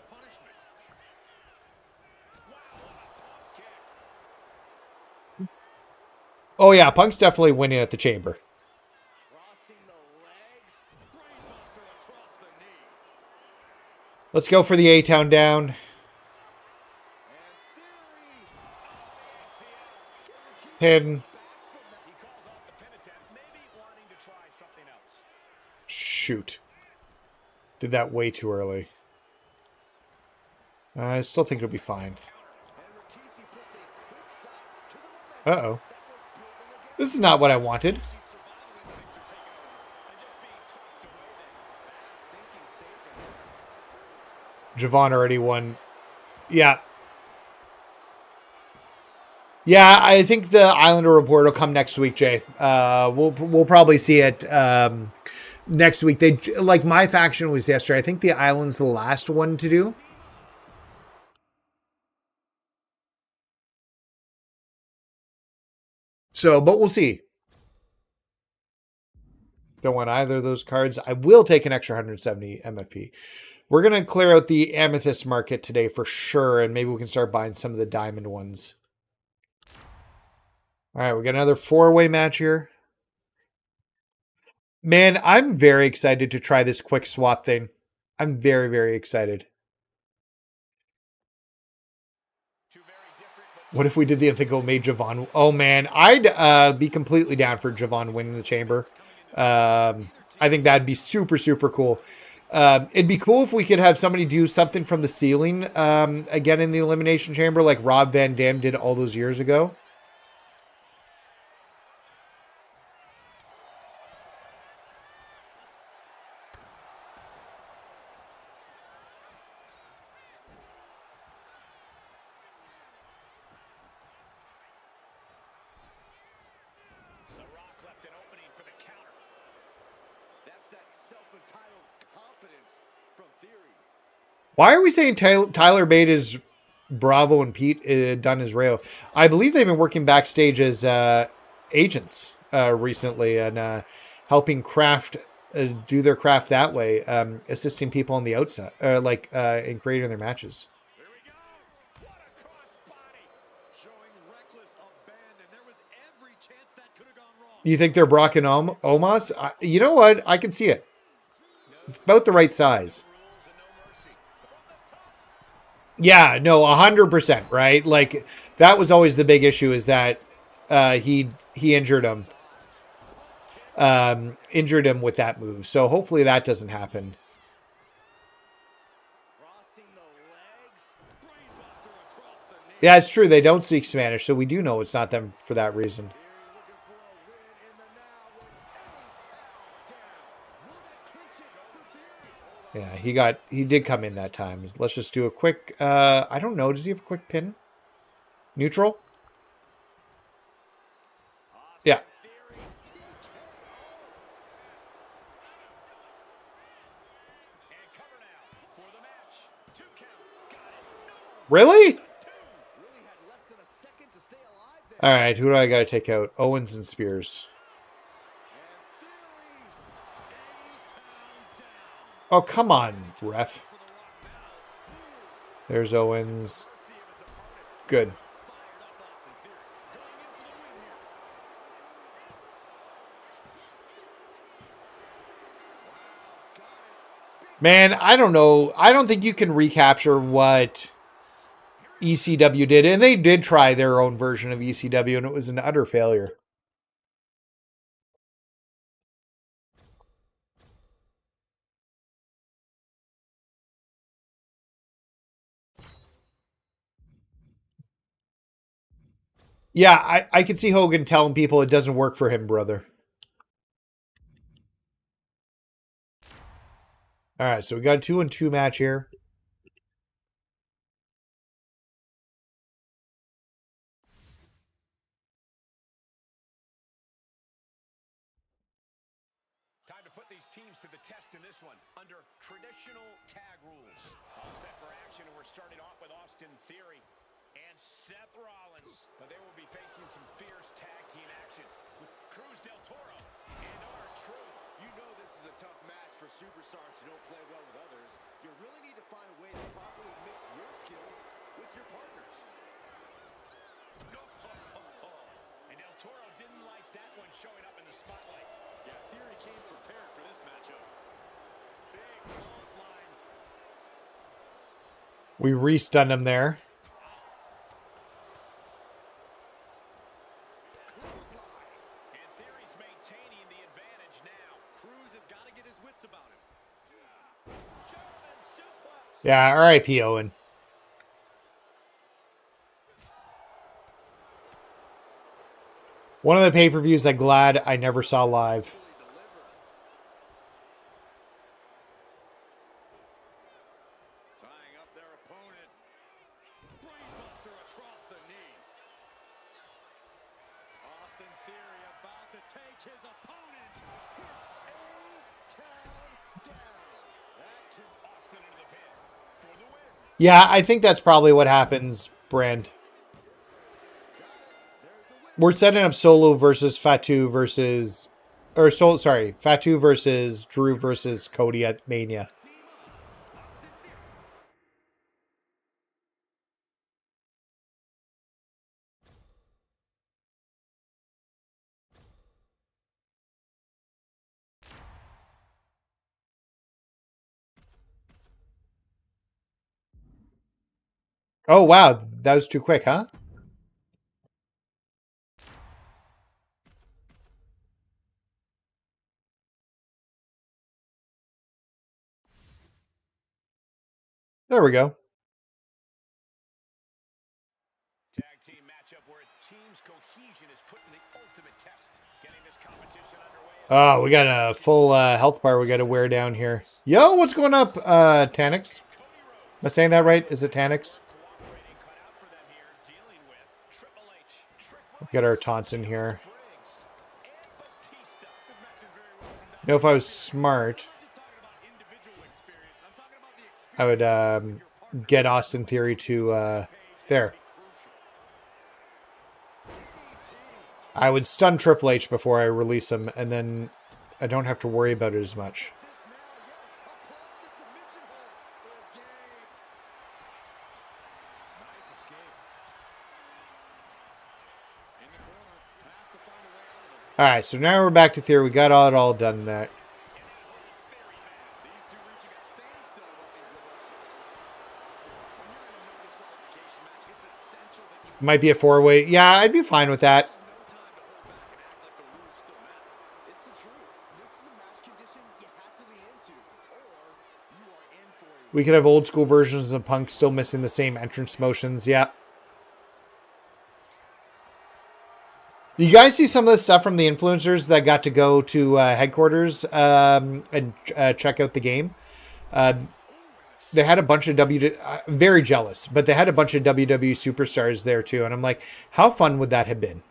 Oh, yeah. Punk's definitely winning at the Chamber. Let's go for the A-Town down. Hidden. Shoot. Did that way too early. I still think it'll be fine. Uh-oh. This is not what I wanted. Javon already won. Yeah. Yeah, I think the Islander report will come next week, Jay. We'll probably see it next week. They like MyFaction was yesterday. I think the Island's the last one to do. So, but we'll see. Don't want either of those cards. I will take an extra 170 MFP. We're going to clear out the amethyst market today for sure, and maybe we can start buying some of the diamond ones. All right, we got another 4-way match here. Man, I'm very excited to try this quick swap thing. I'm very, very excited. What if we did the Ethical made Javon? Oh, man, I'd be completely down for Javon winning the chamber. I think that'd be super, super cool. It'd be cool if we could have somebody do something from the ceiling again in the Elimination Chamber like Rob Van Dam did all those years ago. Why are we saying Tyler Bate is Bravo and Pete Dunne is Rayo? I believe they've been working backstage as agents recently and helping craft, do their craft that way, assisting people on the outside, in creating their matches. You think they're Brock and Omos? You know what? I can see it. It's about the right size. Yeah, no, 100%, right? Like, that was always the big issue is that he injured him. Injured him with that move. So hopefully that doesn't happen. Yeah, it's true. They don't speak Spanish, so we do know it's not them for that reason. Yeah, he did come in that time. Let's just do a quick, I don't know. Does he have a quick pin? Neutral? Yeah. Really? All right, who do I got to take out? Owens and Spears. Oh, come on, ref. There's Owens. Good. Man, I don't know. I don't think you can recapture what ECW did. And they did try their own version of ECW, and it was an utter failure. Yeah, I can see Hogan telling people it doesn't work for him, brother. All right, so we got a 2-on-2 match here. Time to put these teams to the test in this one under traditional tag rules. All set for action, and we're starting off with Austin Theory and Seth Rollins. But they will be facing some fierce tag team action with Cruz del Toro and R-Truth. You know this is a tough match for superstars who don't play well with others. You really need to find a way to properly mix your skills with your partners. And Del Toro didn't like that one showing up in the spotlight. Yeah, Theory came prepared for this matchup. Big clothesline. We re-stunned him there. And Theory's maintaining the advantage now. Cruz has got to get his wits about him. German suplex. Yeah, R.I.P. Owen. One of the pay-per-views I'm glad I never saw live. Tying Yeah, I think that's probably what happens, Brand. We're setting up Solo versus Fatu versus... Or, sorry, Fatu versus Drew versus Cody at Mania. Oh, wow. That was too quick, huh? There we go. Tag team matchup where a team's cohesion is put to the ultimate test. Getting this competition underway. Oh, we got a full health bar we got to wear down here. Yo, what's going up, Tanix? Am I saying that right? Is it Tanix? We got our taunts in here. You know, if I was smart, I would get Austin Theory to there. I would stun Triple H before I release him, and then I don't have to worry about it as much. All right, so now we're back to Theory. We got it all done there. Might be a four-way. Yeah, I'd be fine with that. We could have old school versions of Punk still missing the same entrance motions. Yeah. You guys see some of the stuff from the influencers that got to go to headquarters and check out the game? They had a bunch of very jealous, but they had a bunch of WWE superstars there too. And I'm like, how fun would that have been?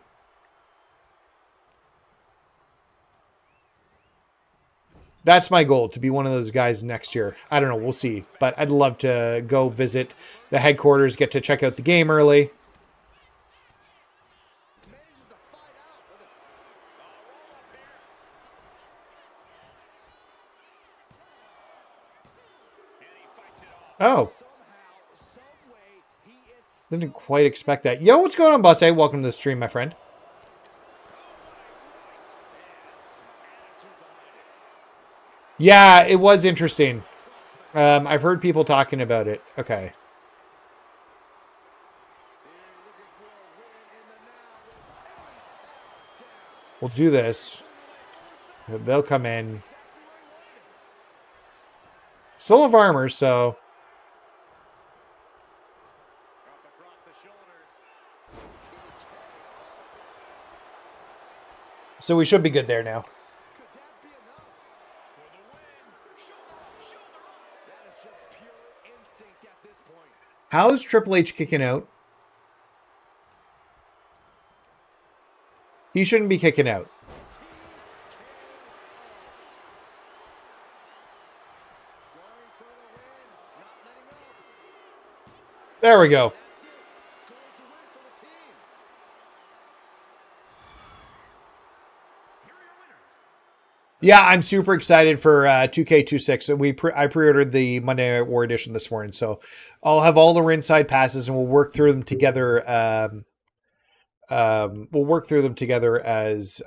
That's my goal, to be one of those guys next year. I don't know. We'll see. But I'd love to go visit the headquarters, get to check out the game early. Oh. Didn't quite expect that. Yo, what's going on, Boss A? Welcome to the stream, my friend. Yeah, it was interesting. I've heard people talking about it. Okay. We'll do this. They'll come in. Still have armor, so... So we should be good there now. How is Triple H kicking out? He shouldn't be kicking out. There we go. Yeah, I'm super excited for 2K26. I pre-ordered the Monday Night War edition this morning, so I'll have all the ringside passes, and we'll work through them together. We'll work through them together as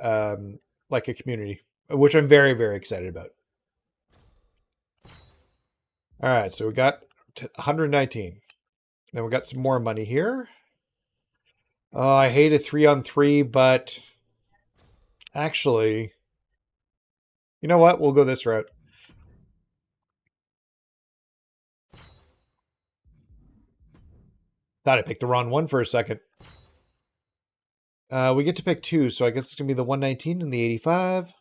like a community, which I'm very, very excited about. All right, so we got 119. Then we got some more money here. Oh, I hate a 3-on-3, but actually, you know what? We'll go this route. Thought I picked the wrong one for a second. We get to pick two, so I guess it's going to be the 119 and the 85.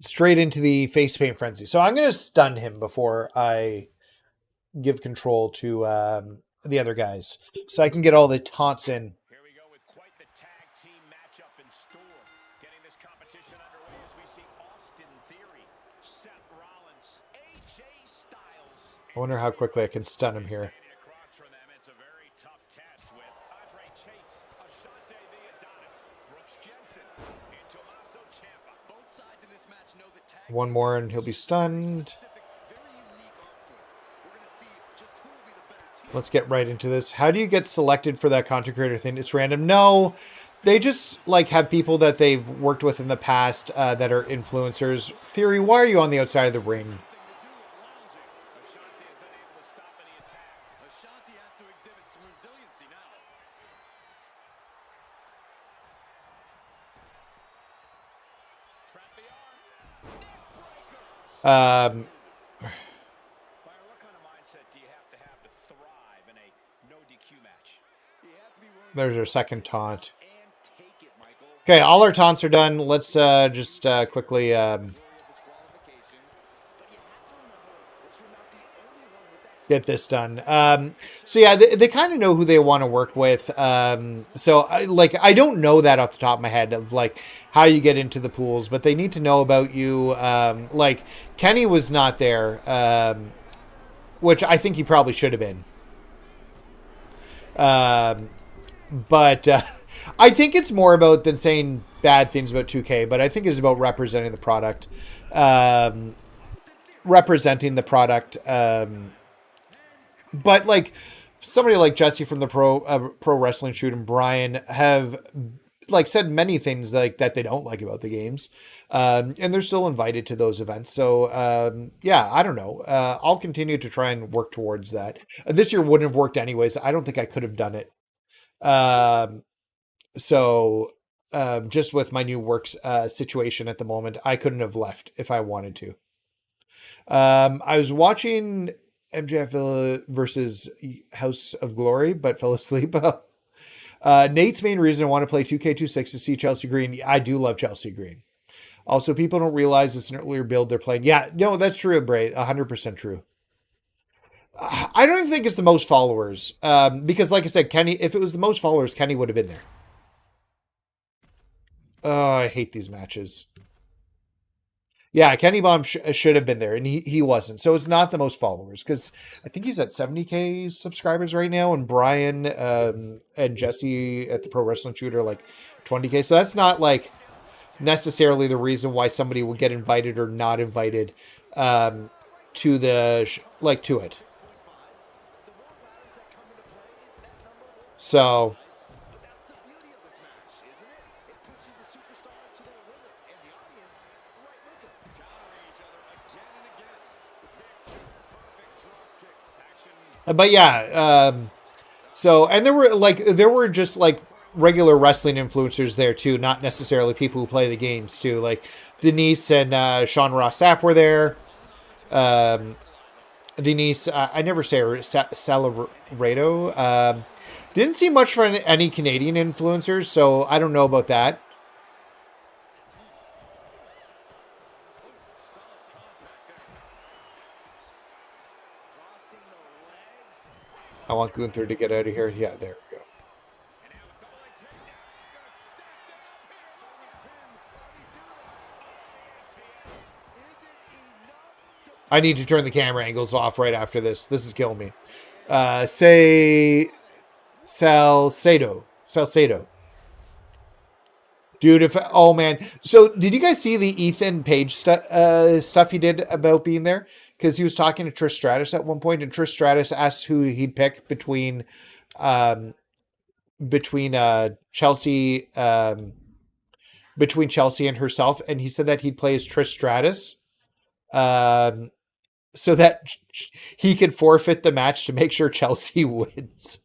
Straight into the face paint frenzy. So I'm going to stun him before I give control to the other guys, so I can get all the taunts in. Here we go with quite the tag team matchup in store. Getting this competition underway as we see Austin Theory, Seth Rollins, AJ Styles. I wonder how quickly I can stun him here. Standing across from them, it's a very tough test with Andre Chase, Ashante the Adonis, Brooks Jensen, and Tommaso Ciampa. Both sides in this match know that tag One more and he'll be stunned. Let's get right into this. How do you get selected for that content creator thing? It's random. No, they just like have people that they've worked with in the past that are influencers. Theory, why are you on the outside of the ring? There's our second taunt. Okay, all our taunts are done. Let's just quickly... get this done. So yeah, they kind of know who they want to work with. So I don't know that off the top of my head of like how you get into the pools, but they need to know about you. Like Kenny was not there, which I think he probably should have been. But I think it's more about than saying bad things about 2K, but I think it's about representing the product. But like somebody like Jesse from the Pro Wrestling Shoot and Brian have like said many things like that they don't like about the games, and they're still invited to those events. So yeah, I don't know. I'll continue to try and work towards that. This year wouldn't have worked anyways. I don't think I could have done it. So just with my new work situation at the moment, I couldn't have left if I wanted to. I was watching MJF versus House of Glory, but fell asleep. Nate's main reason I want to play 2K26 is to see Chelsea Green. I do love Chelsea Green. Also, people don't realize it's an earlier build they're playing. Yeah, no, that's true, Bray. 100% true. I don't even think it's the most followers. Because like I said, Kenny, if it was the most followers, Kenny would have been there. Oh, I hate these matches. Yeah, Kenny Bomb should have been there, and he wasn't. So it's not the most followers, because I think he's at 70K subscribers right now, and Brian and Jesse at the Pro Wrestling Shooter like 20K. So that's not like necessarily the reason why somebody would get invited or not invited to the to it. So. But yeah, so, and there were just like regular wrestling influencers there too, not necessarily people who play the games too. Like Denise and Sean Ross Sapp were there. Denise, I never say her, Salarado. Didn't see much from any Canadian influencers, so I don't know about that. I want Gunther to get out of here. Yeah, there we go. I need to turn the camera angles off right after this. This is killing me. Salcedo. Dude, oh man. So did you guys see the Ethan Page stuff he did about being there? Because he was talking to Trish Stratus at one point, and Trish Stratus asked who he'd pick between Chelsea and herself, and he said that he'd play as Trish Stratus, so that he could forfeit the match to make sure Chelsea wins.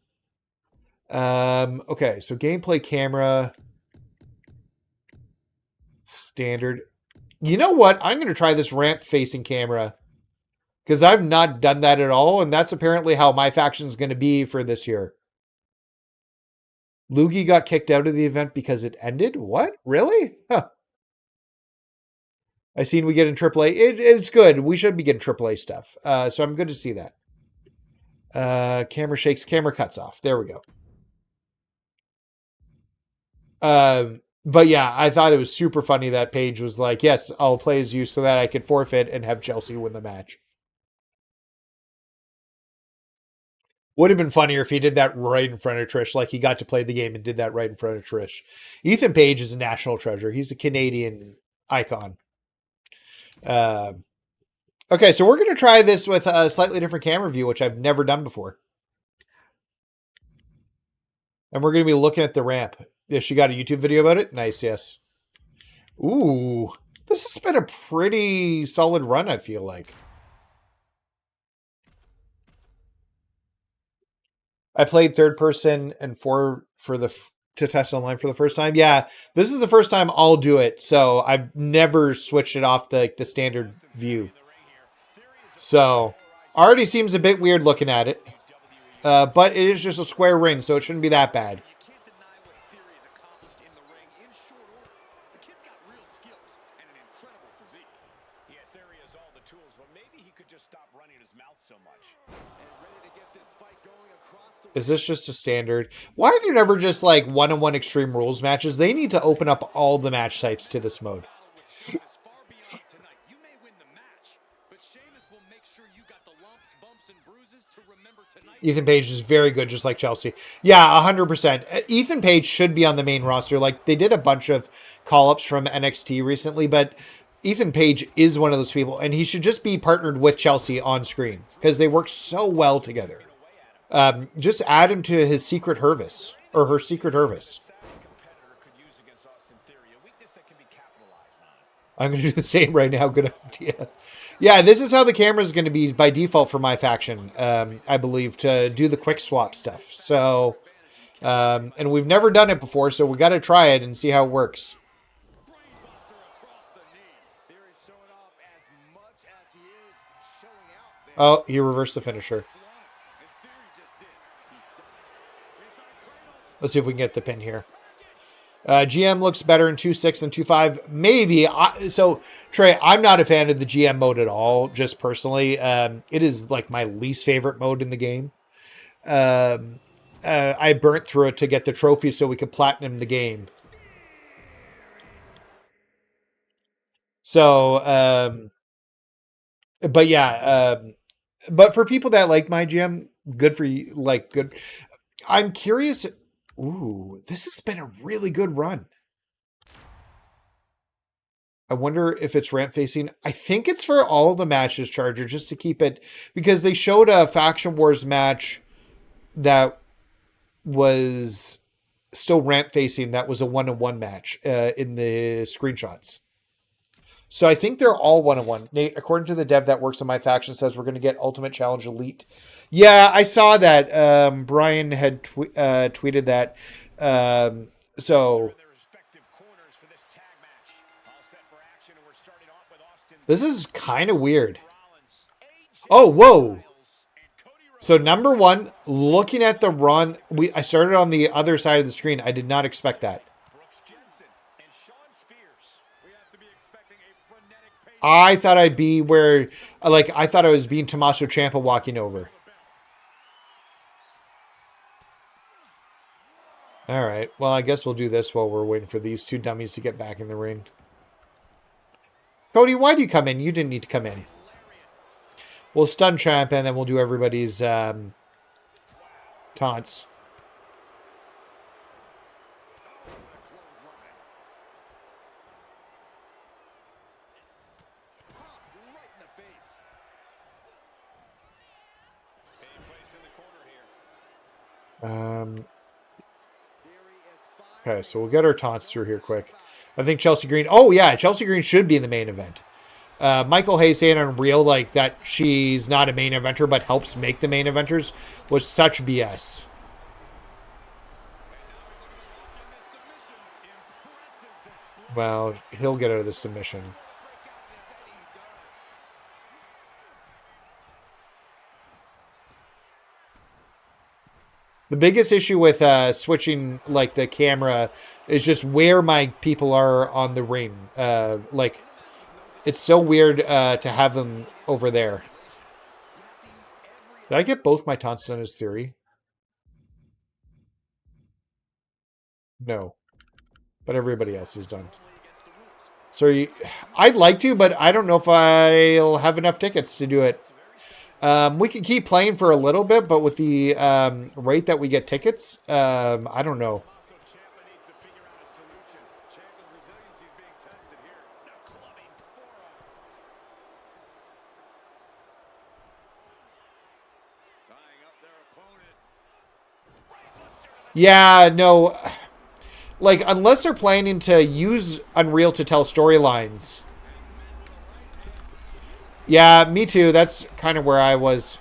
Okay, so gameplay camera standard. You know what? I'm going to try this ramp facing camera, because I've not done that at all, and that's apparently how MyFaction is going to be for this year. Loogie got kicked out of the event because it ended? What? Really? Huh. I seen we get in AAA. It's good. We should be getting AAA stuff. So I'm good to see that. Camera shakes, camera cuts off. There we go. But yeah, I thought it was super funny that Paige was like, yes, I'll play as you so that I could forfeit and have Chelsea win the match. Would have been funnier if he did that right in front of Trish, like he got to play the game and did that right in front of Trish. Ethan Page is a national treasure. He's a Canadian icon. Okay, so we're going to try this with a slightly different camera view, which I've never done before. And we're going to be looking at the ramp. Yeah, she got a YouTube video about it? Nice, yes. Ooh, this has been a pretty solid run, I feel like. I played third person and to test online for the first time. Yeah, this is the first time I'll do it, so I've never switched it off the standard view. So, already seems a bit weird looking at it. But it is just a square ring, so it shouldn't be that bad. Is this just a standard? Why are there never just like one-on-one Extreme Rules matches? They need to open up all the match types to this mode. Ethan Page is very good, just like Chelsea. Yeah, 100%. Ethan Page should be on the main roster. Like, they did a bunch of call-ups from NXT recently, but Ethan Page is one of those people, and he should just be partnered with Chelsea on screen because they work so well together. Just add him to his Secret Hervis, or her Secret Hervis. I'm going to do the same right now. Good idea. Yeah, this is how the camera is going to be by default for MyFaction, I believe, to do the quick swap stuff. So, and we've never done it before, so we got to try it and see how it works. Oh, he reversed the finisher. Let's see if we can get the pin here. GM looks better in 2.6 than 2.5. Maybe. So, Trey, I'm not a fan of the GM mode at all, just personally. It is like my least favorite mode in the game. I burnt through it to get the trophy so we could platinum the game. So, but yeah, but for people that like my GM, good for you. Like, good. I'm curious. Ooh, this has been a really good run. I wonder if it's ramp facing. I think it's for all the matches, Charger, just to keep it, because they showed a Faction Wars match that was still ramp facing. That was a 1-on-1 match in the screenshots. So I think they're all 1-on-1. Nate, according to the dev that works on MyFaction, says we're going to get Ultimate Challenge Elite. Yeah, I saw that. Brian had tweeted that. So this is kind of weird. Oh, whoa. So number one, looking at the run, I started on the other side of the screen. I did not expect that. I thought I'd be where, like, I thought I was being Tommaso Ciampa walking over. All right. Well, I guess we'll do this while we're waiting for these two dummies to get back in the ring. Cody, why do you come in? You didn't need to come in. We'll stun Ciampa, and then we'll do everybody's taunts. Okay, so we'll get our taunts through here quick. I think Chelsea Green. Oh, yeah, Chelsea Green should be in the main event. Michael Hayes saying on Real, like, that she's not a main eventer but helps make the main eventers was such BS. Well, he'll get out of the submission. The biggest issue with switching, like, the camera is just where my people are on the ring. Like, it's so weird to have them over there. Did I get both my taunts done as Theory? No. But everybody else is done. So I'd like to, but I don't know if I'll have enough tickets to do it. We can keep playing for a little bit, but with the rate that we get tickets, I don't know. Yeah, no. Like, unless they're planning to use Unreal to tell storylines. Yeah, me too. That's kind of where I was.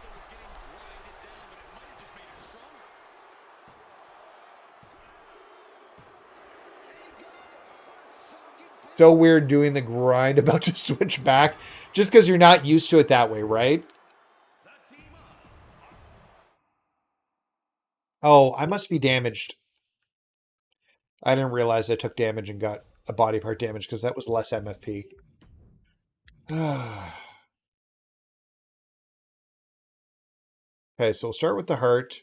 So weird doing the grind about to switch back just because you're not used to it that way, right? Oh, I must be damaged. I didn't realize I took damage and got a body part damage because that was less MFP. Okay, so we'll start with the heart.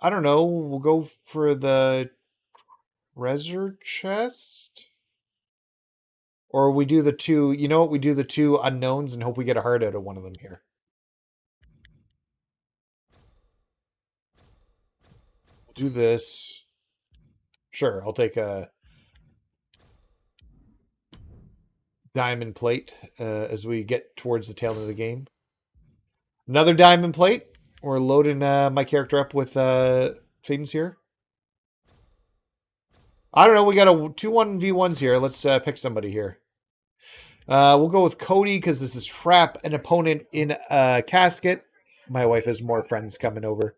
I don't know. We'll go for the treasure chest. Or we do the two, you know what? We do the two unknowns and hope we get a heart out of one of them here. We'll do this. Sure, I'll take a diamond plate as we get towards the tail end of the game. Another diamond plate. We're loading my character up with things here. I don't know. We got two 1v1s here. Let's pick somebody here. We'll go with Cody because this is trap an opponent in a casket. My wife has more friends coming over.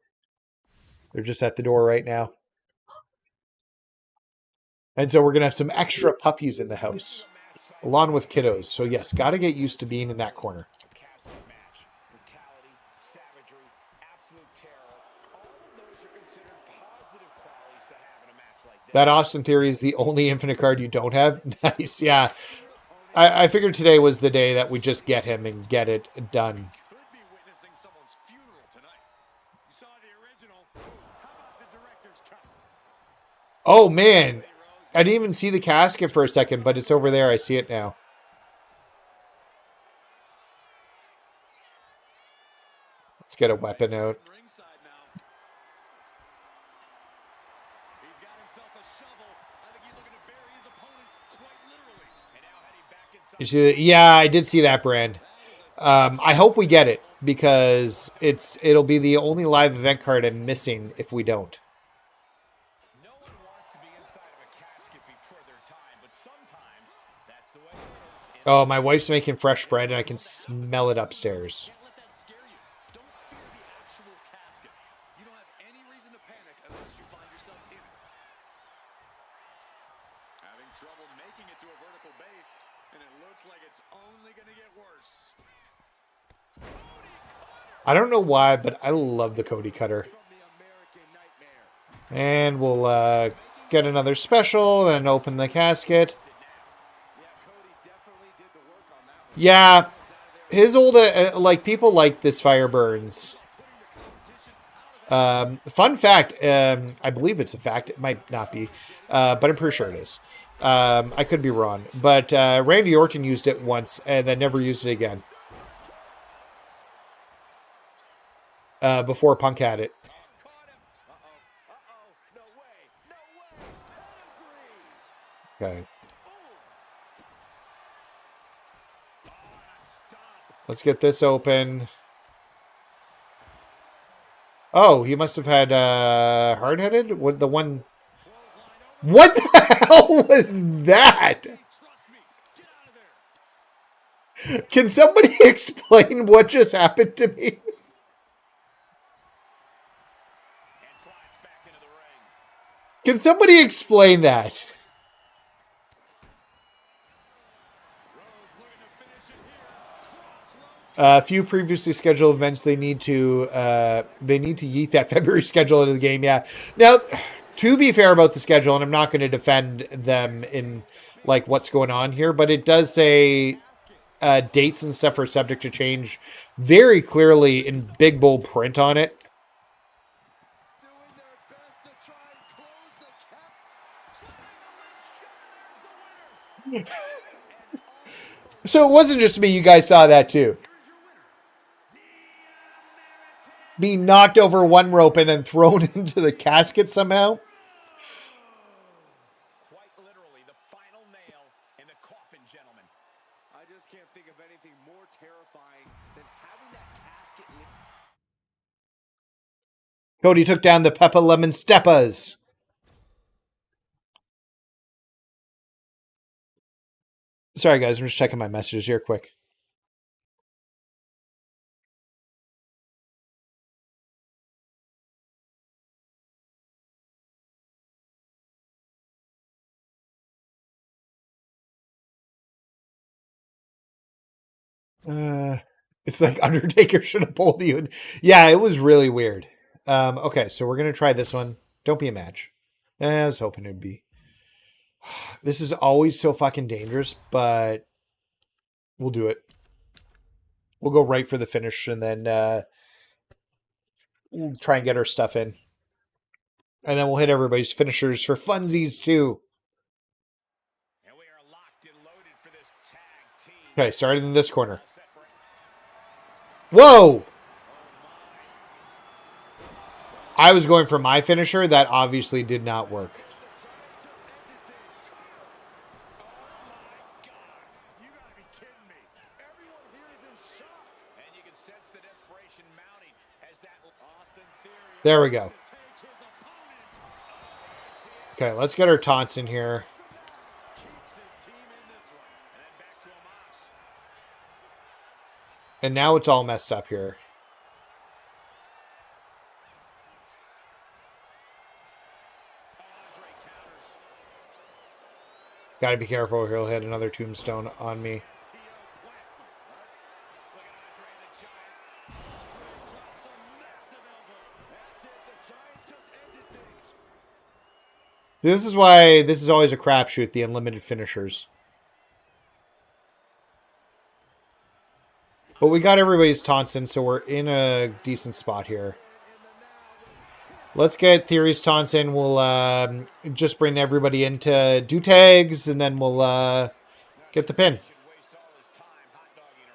They're just at the door right now. And so we're going to have some extra puppies in the house, along with kiddos. So yes, got to get used to being in that corner. That Austin Theory is the only infinite card you don't have? Nice, yeah. I figured today was the day that we just get him and get it done. Oh, man. I didn't even see the casket for a second, but it's over there. I see it now. Let's get a weapon out. You see that? Yeah, I did see that, Brand. I hope we get it because it'll be the only live event card I'm missing if we don't. Oh, my wife's making fresh bread and I can smell it upstairs. I don't know why, but I love the Cody Cutter. And we'll get another special and open the casket. Yeah, his old, like, people like this fire burns. Fun fact, I believe it's a fact. It might not be, but I'm pretty sure it is. I could be wrong. But Randy Orton used it once and then never used it again. Before Punk had it. Okay. Let's get this open. Oh, he must have had hard-headed? What the one? What the hell was that? Can somebody explain what just happened to me? Can somebody explain that? A few previously scheduled events they need to yeet that February schedule into the game. Yeah. Now, to be fair about the schedule, and I'm not going to defend them in like what's going on here, but it does say dates and stuff are subject to change very clearly in big bold print on it. Doing their best to try and close the cap. So it wasn't just me. You guys saw that too. Being knocked over one rope and then thrown into the casket somehow. Quite literally, the final nail in the coffin, gentlemen. I just can't think of anything more terrifying than having that casket lit. Cody took down the Peppa Lemon Steppas. Sorry, guys. I'm just checking my messages here quick. It's like Undertaker should have pulled you. Yeah, it was really weird. Okay, so we're going to try this one. Don't be a match. I was hoping it'd be. This is always so fucking dangerous, but we'll do it. We'll go right for the finish and then we'll try and get our stuff in. And then we'll hit everybody's finishers for funsies too. And we are locked and loaded for this tag team. Okay, starting in this corner. Whoa! I was going for my finisher. That obviously did not work. You gotta be kidding me. Everyone here is in shock. And you can sense the desperation mounting as that Austin Theory There we go. take his opponent. Okay, let's get our taunts in here. Keeps his team in this one. And then back to Amos. And now it's all messed up here. Andre counters. Gotta be careful, he'll hit another tombstone on me. Theo plants him. Look at Andre the Giant. Drops a massive elbow. That's it. The Giant just ended things. This is why this is always a crapshoot, the unlimited finishers. But we got everybody's taunts in, so we're in a decent spot here. Let's get Theory's taunts in. We'll just bring everybody in to do tags, and then we'll get the pin. Should waste all his time hot dogging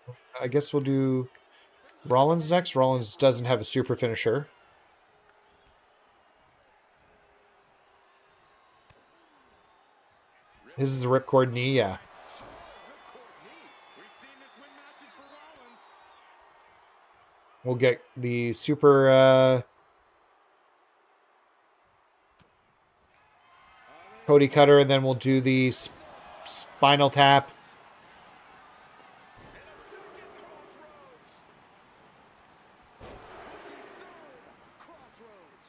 around. I guess we'll do Rollins next. Rollins doesn't have a super finisher. His is a ripcord knee, yeah. We've seen this win matches for Rollins. We'll get the super Cody Cutter, and then we'll do the spinal tap.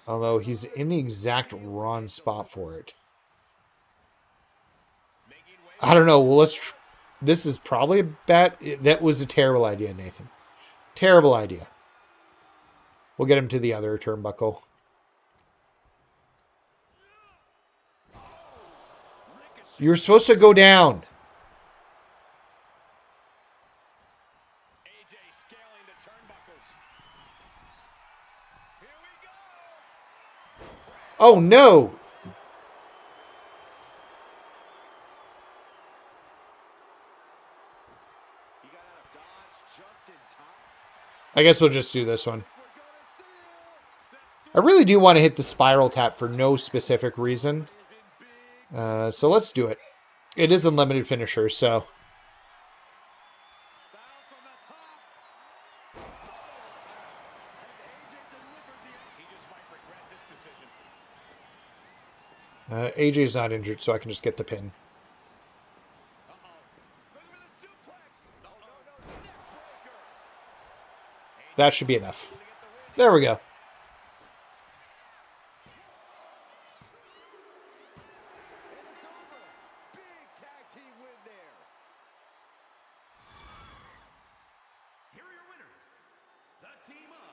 Although he's in the exact wrong spot for it. I don't know. Well, this is probably a bad. That was a terrible idea, Nathan. Terrible idea. We'll get him to the other turnbuckle. You were supposed to go down. AJ scaling the turnbuckles. Here we go. Oh, no. He got out of dodge just in time. I guess we'll just do this one. We're gonna see it. I really do want to hit the spiral tap for no specific reason. Is in big So let's do it. It is unlimited finisher, so. style from the top. Has AJ delivered the He just might regret this decision. AJ's not injured, so I can just get the pin. Look at the suplex. No, neck breaker. That should be enough. There we go. And it's over. Big tag team win there. Here are your winners, the team of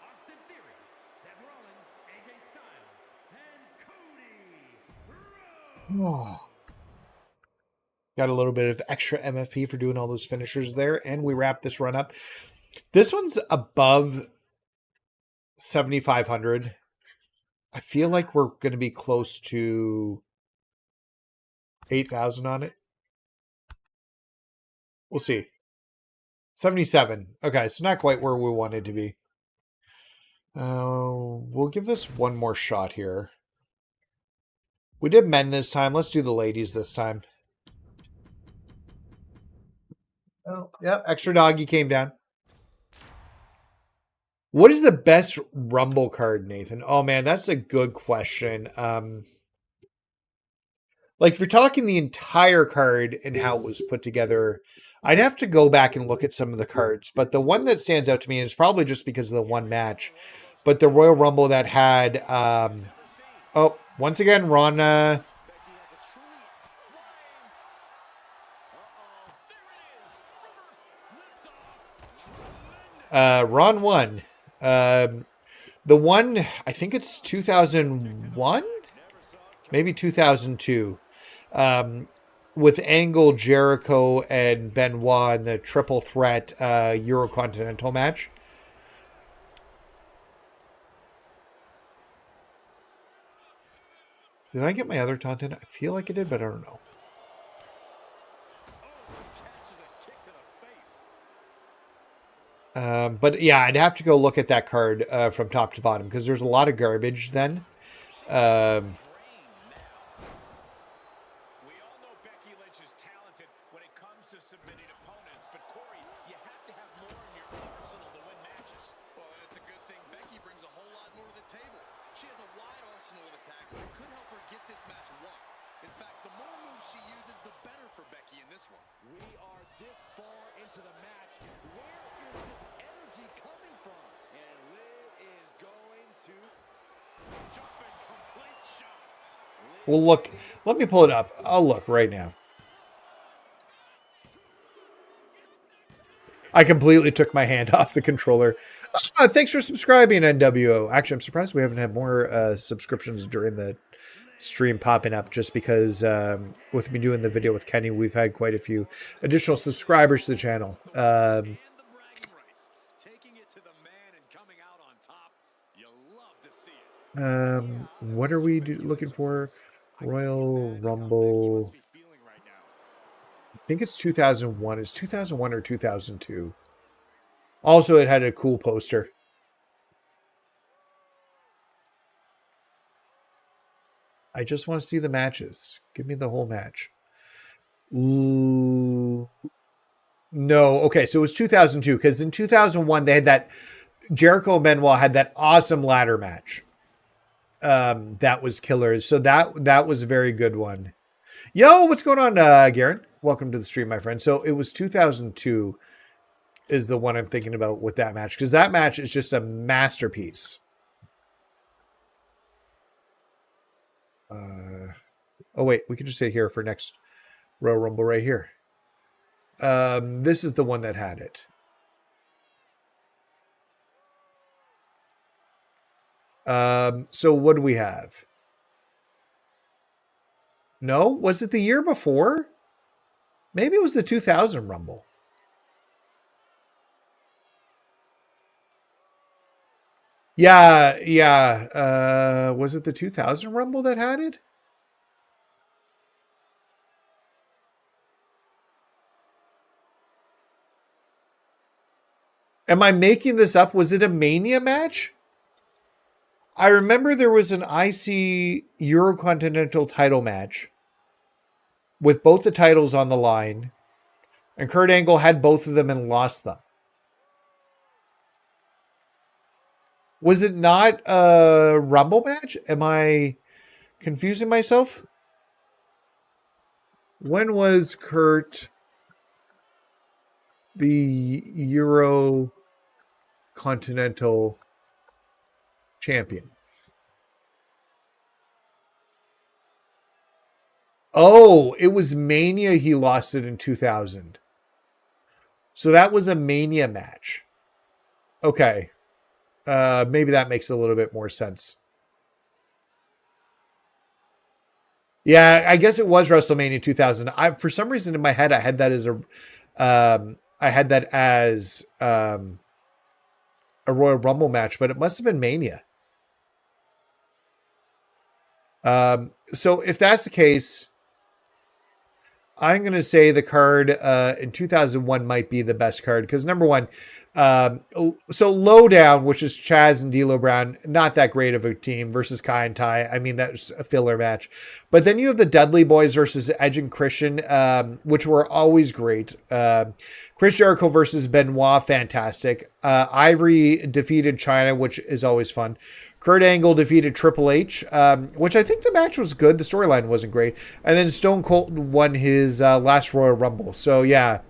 Austin Theory, Seth Rollins, AJ Styles, and Cody Rhodes. Got a little bit of extra MFP for doing all those finishers there, and we wrap this run up. This one's above 7,500. I feel like we're going to be close to 8,000 on it. We'll see. 77. Okay, so not quite where we wanted to be. We'll give this one more shot here. We did men this time. Let's do the ladies this time. Oh, yeah, extra doggy came down. What is the best Rumble card, Nathan? Oh, man, that's a good question. Like, if you're talking the entire card and how it was put together, I'd have to go back and look at some of the cards. But the one that stands out to me is probably just because of the one match. But the Royal Rumble that had... oh, once again, Ron... Ron won. The one, I think it's 2001? Maybe 2002. With Angle, Jericho, and Benoit in the triple threat Eurocontinental match. Did I get my other Tauntaun? I feel like I did, but I don't know. But yeah, I'd have to go look at that card from top to bottom because there's a lot of garbage then. We all know Becky Lynch is talented when it comes to submitting opponents, but Corey, you have to have more in your arsenal to win matches. Well, and it's a good thing Becky brings a whole lot more to the table. She has a wide arsenal of attacks that could help her get this match won. In fact, the more moves she uses, the better for Becky in this one. We are this far into the match. Where is this energy coming from? And Liv is going to Jumping complete shot. Well, look, let me pull it up. I'll look right now. I completely took my hand off the controller. Thanks for subscribing, NWO. Actually, I'm surprised we haven't had more subscriptions during the stream popping up just because with me doing the video with Kenny, we've had quite a few additional subscribers to the channel. And the bragging rights. Taking it to the man and coming out on top. You love to see it. What are we looking for? Royal Rumble. I think it's 2001. It's 2001 or 2002. Also, it had a cool poster. I just want to see the matches. Give me the whole match. Ooh. No. Okay, so it was 2002 because in 2001 they had that Jericho and Benoit had that awesome ladder match. That was killer. So that was a very good one. Yo, what's going on, Garen? Welcome to the stream, my friend. So it was 2002 is the one I'm thinking about with that match because that match is just a masterpiece. Oh wait, we can just sit here for next Royal Rumble right here. This is the one that had it. So what do we have? No, was it the year before? Maybe it was the 2000 Rumble. Yeah. Was it the 2000 Rumble that had it? Am I making this up? Was it a Mania match? I remember there was an IC Eurocontinental title match with both the titles on the line, and Kurt Angle had both of them and lost them. Was it not a Rumble match? Am I confusing myself? When was Kurt the Eurocontinental champion? Oh, it was Mania. He lost it in 2000. So that was a Mania match. Okay. Maybe that makes a little bit more sense. Yeah, I guess it was WrestleMania 2000. For some reason in my head, I had that as a Royal Rumble match, but it must have been Mania. So if that's the case, I'm going to say the card in 2001 might be the best card because number one, so Lowdown, which is Chaz and D'Lo Brown, not that great of a team versus Kai and Ty. I mean, that's a filler match. But then you have the Dudley Boys versus Edge and Christian, which were always great. Chris Jericho versus Benoit, fantastic. Ivory defeated China, which is always fun. Kurt Angle defeated Triple H, which I think the match was good. The storyline wasn't great. And then Stone Cold won his last Royal Rumble. So, yeah,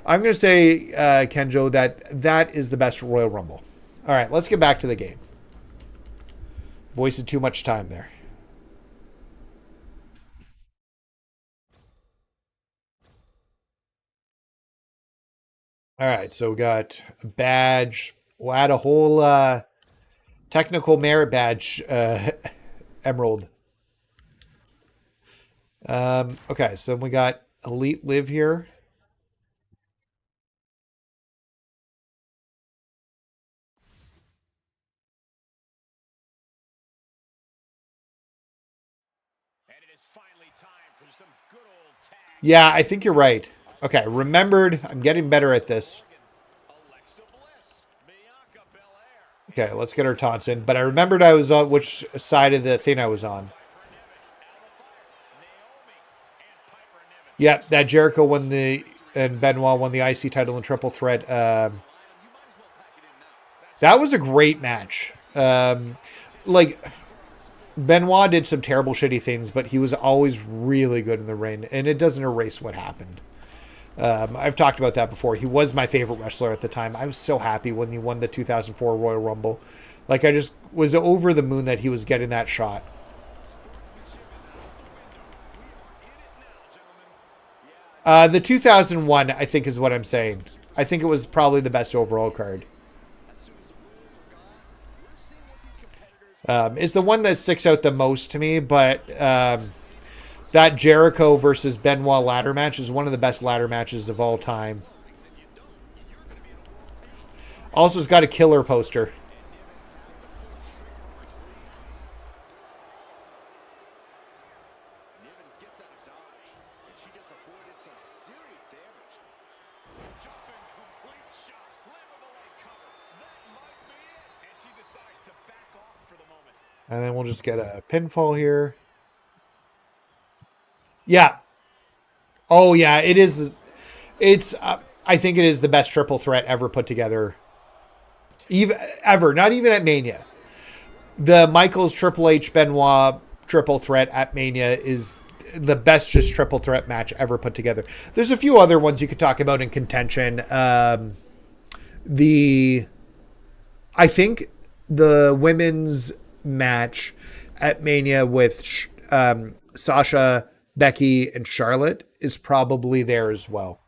I'm going to say, Kenjo, that is the best Royal Rumble. All right, let's get back to the game. Wasted too much time there. All right, so we got a badge. We'll add a whole... technical merit badge, Emerald. Okay, so we got Elite Live here. And it is finally time for some good old tag. Yeah, I think you're right. Okay, remembered. I'm getting better at this. Alexa Bliss, Bianca Belair, Okay, let's get our taunts in. But I remembered I was on which side of the thing I was on. Yeah, that Jericho won and Benoit won the IC title in triple threat. That was a great match. Like, Benoit did some terrible, shitty things, but he was always really good in the ring, and it doesn't erase what happened. I've talked about that before. He was my favorite wrestler at the time. I was so happy when he won the 2004 Royal Rumble. Like, I just was over the moon that he was getting that shot. The 2001, I think, is what I'm saying. I think it was probably the best overall card. It's the one that sticks out the most to me, but that Jericho versus Benoit ladder match is one of the best ladder matches of all time. Also, it's got a killer poster. And then we'll just get a pinfall here. Yeah. Oh, yeah. It is. It's. I think it is the best triple threat ever put together. Ever. Not even at Mania. The Michaels, Triple H, Benoit triple threat at Mania is the best just triple threat match ever put together. There's a few other ones you could talk about in contention. I think the women's match at Mania with Sasha, Becky, and Charlotte is probably there as well.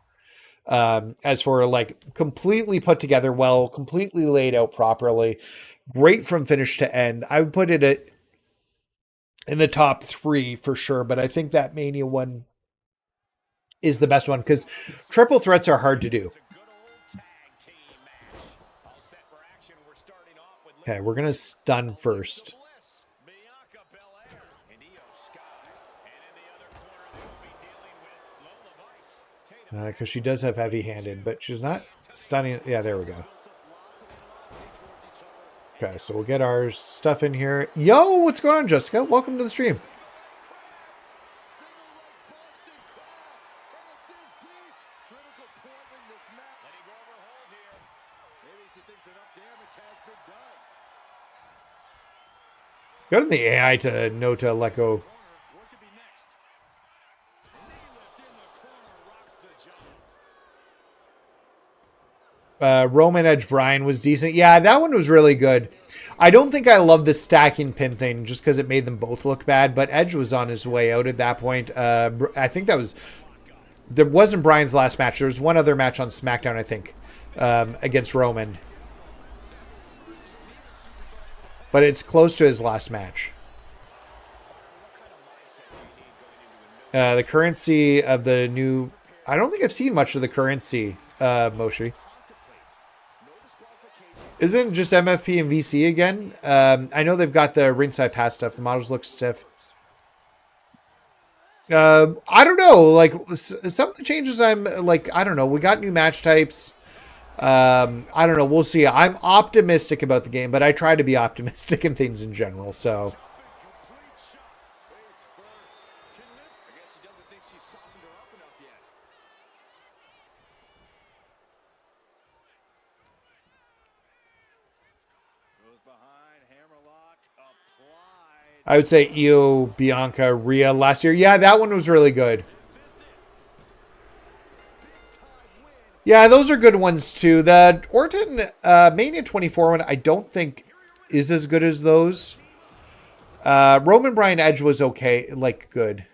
As for like completely put together well, completely laid out properly, great from finish to end. I would put it in the top 3 for sure, but I think that Mania one is the best one because triple threats are hard to do. Okay, we're going to stun first. Because she does have heavy-handed, but she's not stunning. Yeah, there we go. Okay, so we'll get our stuff in here. Yo, what's going on, Jessica? Welcome to the stream. Go to the AI to know to let go. Roman Edge Bryan was decent. Yeah, that one was really good. I don't think I love the stacking pin thing just because it made them both look bad, but Edge was on his way out at that point. I think there wasn't Bryan's last match. There was one other match on SmackDown, I think, against Roman. But it's close to his last match. The currency of the new... I don't think I've seen much of the currency, Moshi. Isn't it just MFP and VC again? I know they've got the ringside pass stuff. The models look stiff. I don't know. Like, some of the changes I'm... Like, I don't know. We got new match types. I don't know. We'll see. I'm optimistic about the game, but I try to be optimistic in things in general, so... I would say Io, Bianca, Rhea last year. Yeah, that one was really good. Yeah, those are good ones too. The Orton Mania 24 one, I don't think is as good as those. Roman Bryan Edge was okay, like good.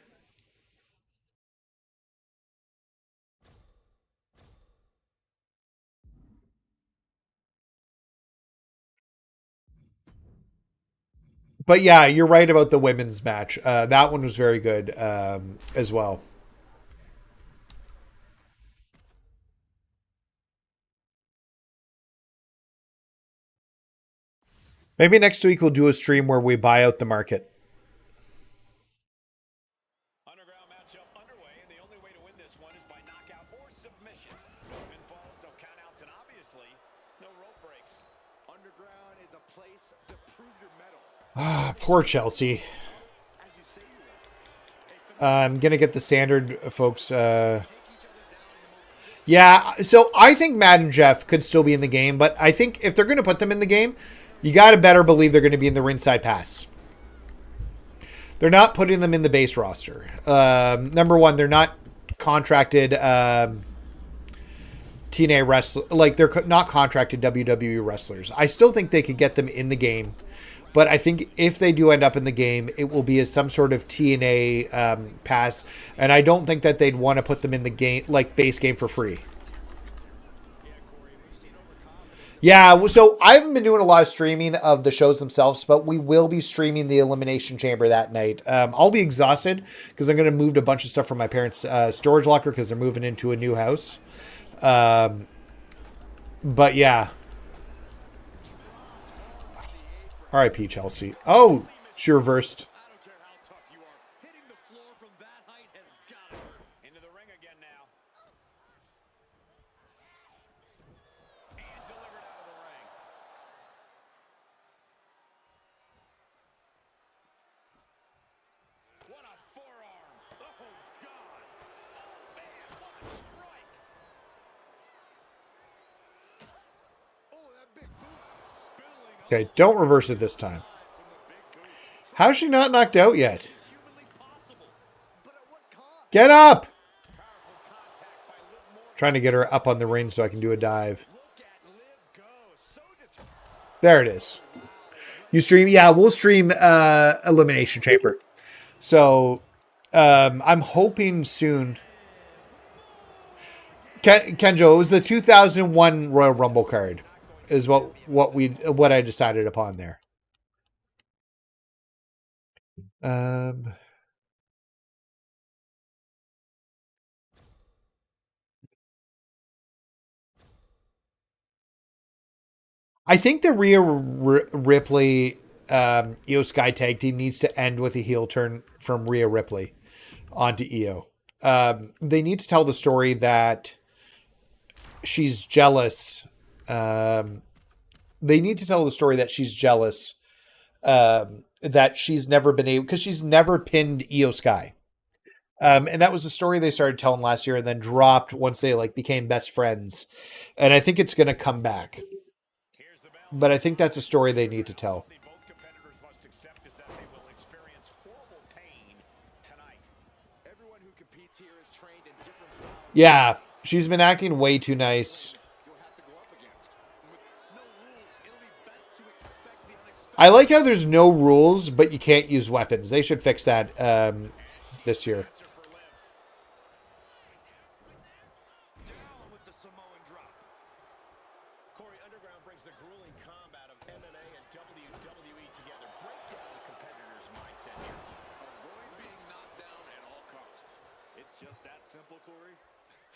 But yeah, you're right about the women's match. That one was very good as well. Maybe next week we'll do a stream where we buy out the market. Underground matchup underway, and the only way to win this one is by knockout or submission. No pinfalls, no countouts, and obviously no rope breaks. Underground is a place to prove your mettle. Ah, poor Chelsea. I'm going to get the standard, folks. Yeah, so I think Matt and Jeff could still be in the game, but I think if they're going to put them in the game, you got to better believe they're going to be in the ringside pass. They're not putting them in the base roster. Number one, they're not contracted TNA wrestler, like they're not contracted WWE wrestlers. I still think they could get them in the game, but I think if they do end up in the game, it will be as some sort of TNA pass, and I don't think that they'd want to put them in the game, like base game, for free. Yeah, so I haven't been doing a lot of streaming of the shows themselves, but we will be streaming the Elimination Chamber that night. I'll be exhausted because I'm going to move a bunch of stuff from my parents' storage locker because they're moving into a new house. But yeah. R.I.P. Chelsea. Oh, she reversed. I don't care how tough you are. Hitting the floor from that height has got to hurt. Into the ring again now. And delivered out of the ring. What a forearm. Oh, God. Oh, man, what a strike. Oh, that big boot spilling up Okay, don't reverse it this time. How's she not knocked out yet? humanly possible. But at what cost? Get up! Trying to get her up on the ring so I can do a dive. Look at Liv go. So determined. There it is. You stream? Yeah, we'll stream Elimination Chamber. So I'm hoping soon. Kenjo, it was the 2001 Royal Rumble card is what I decided upon there. I think the Rhea Ripley Io Sky tag team needs to end with a heel turn from Rhea Ripley onto Io. They need to tell the story that she's jealous. They need to tell the story that she's jealous that she's never been able, because she's never pinned Io Sky. And that was a story they started telling last year and then dropped once they like became best friends. And I think it's going to come back. But I think that's a story they need to tell. Both competitors must accept is that they will experience horrible pain tonight. Everyone who competes here is trained in different styles Yeah, she's been acting way too nice. you'll have to go up against. With no rules, it'll be best to expect the unexpected. I like how there's no rules, but you can't use weapons. They should fix that this year. Answer for Liv. Down with the Samoan drop. Corey, Underground brings the grueling combat of MMA and WWE together. Break down the competitor's mindset here. Avoid being knocked down at all costs. just that simple, Corey?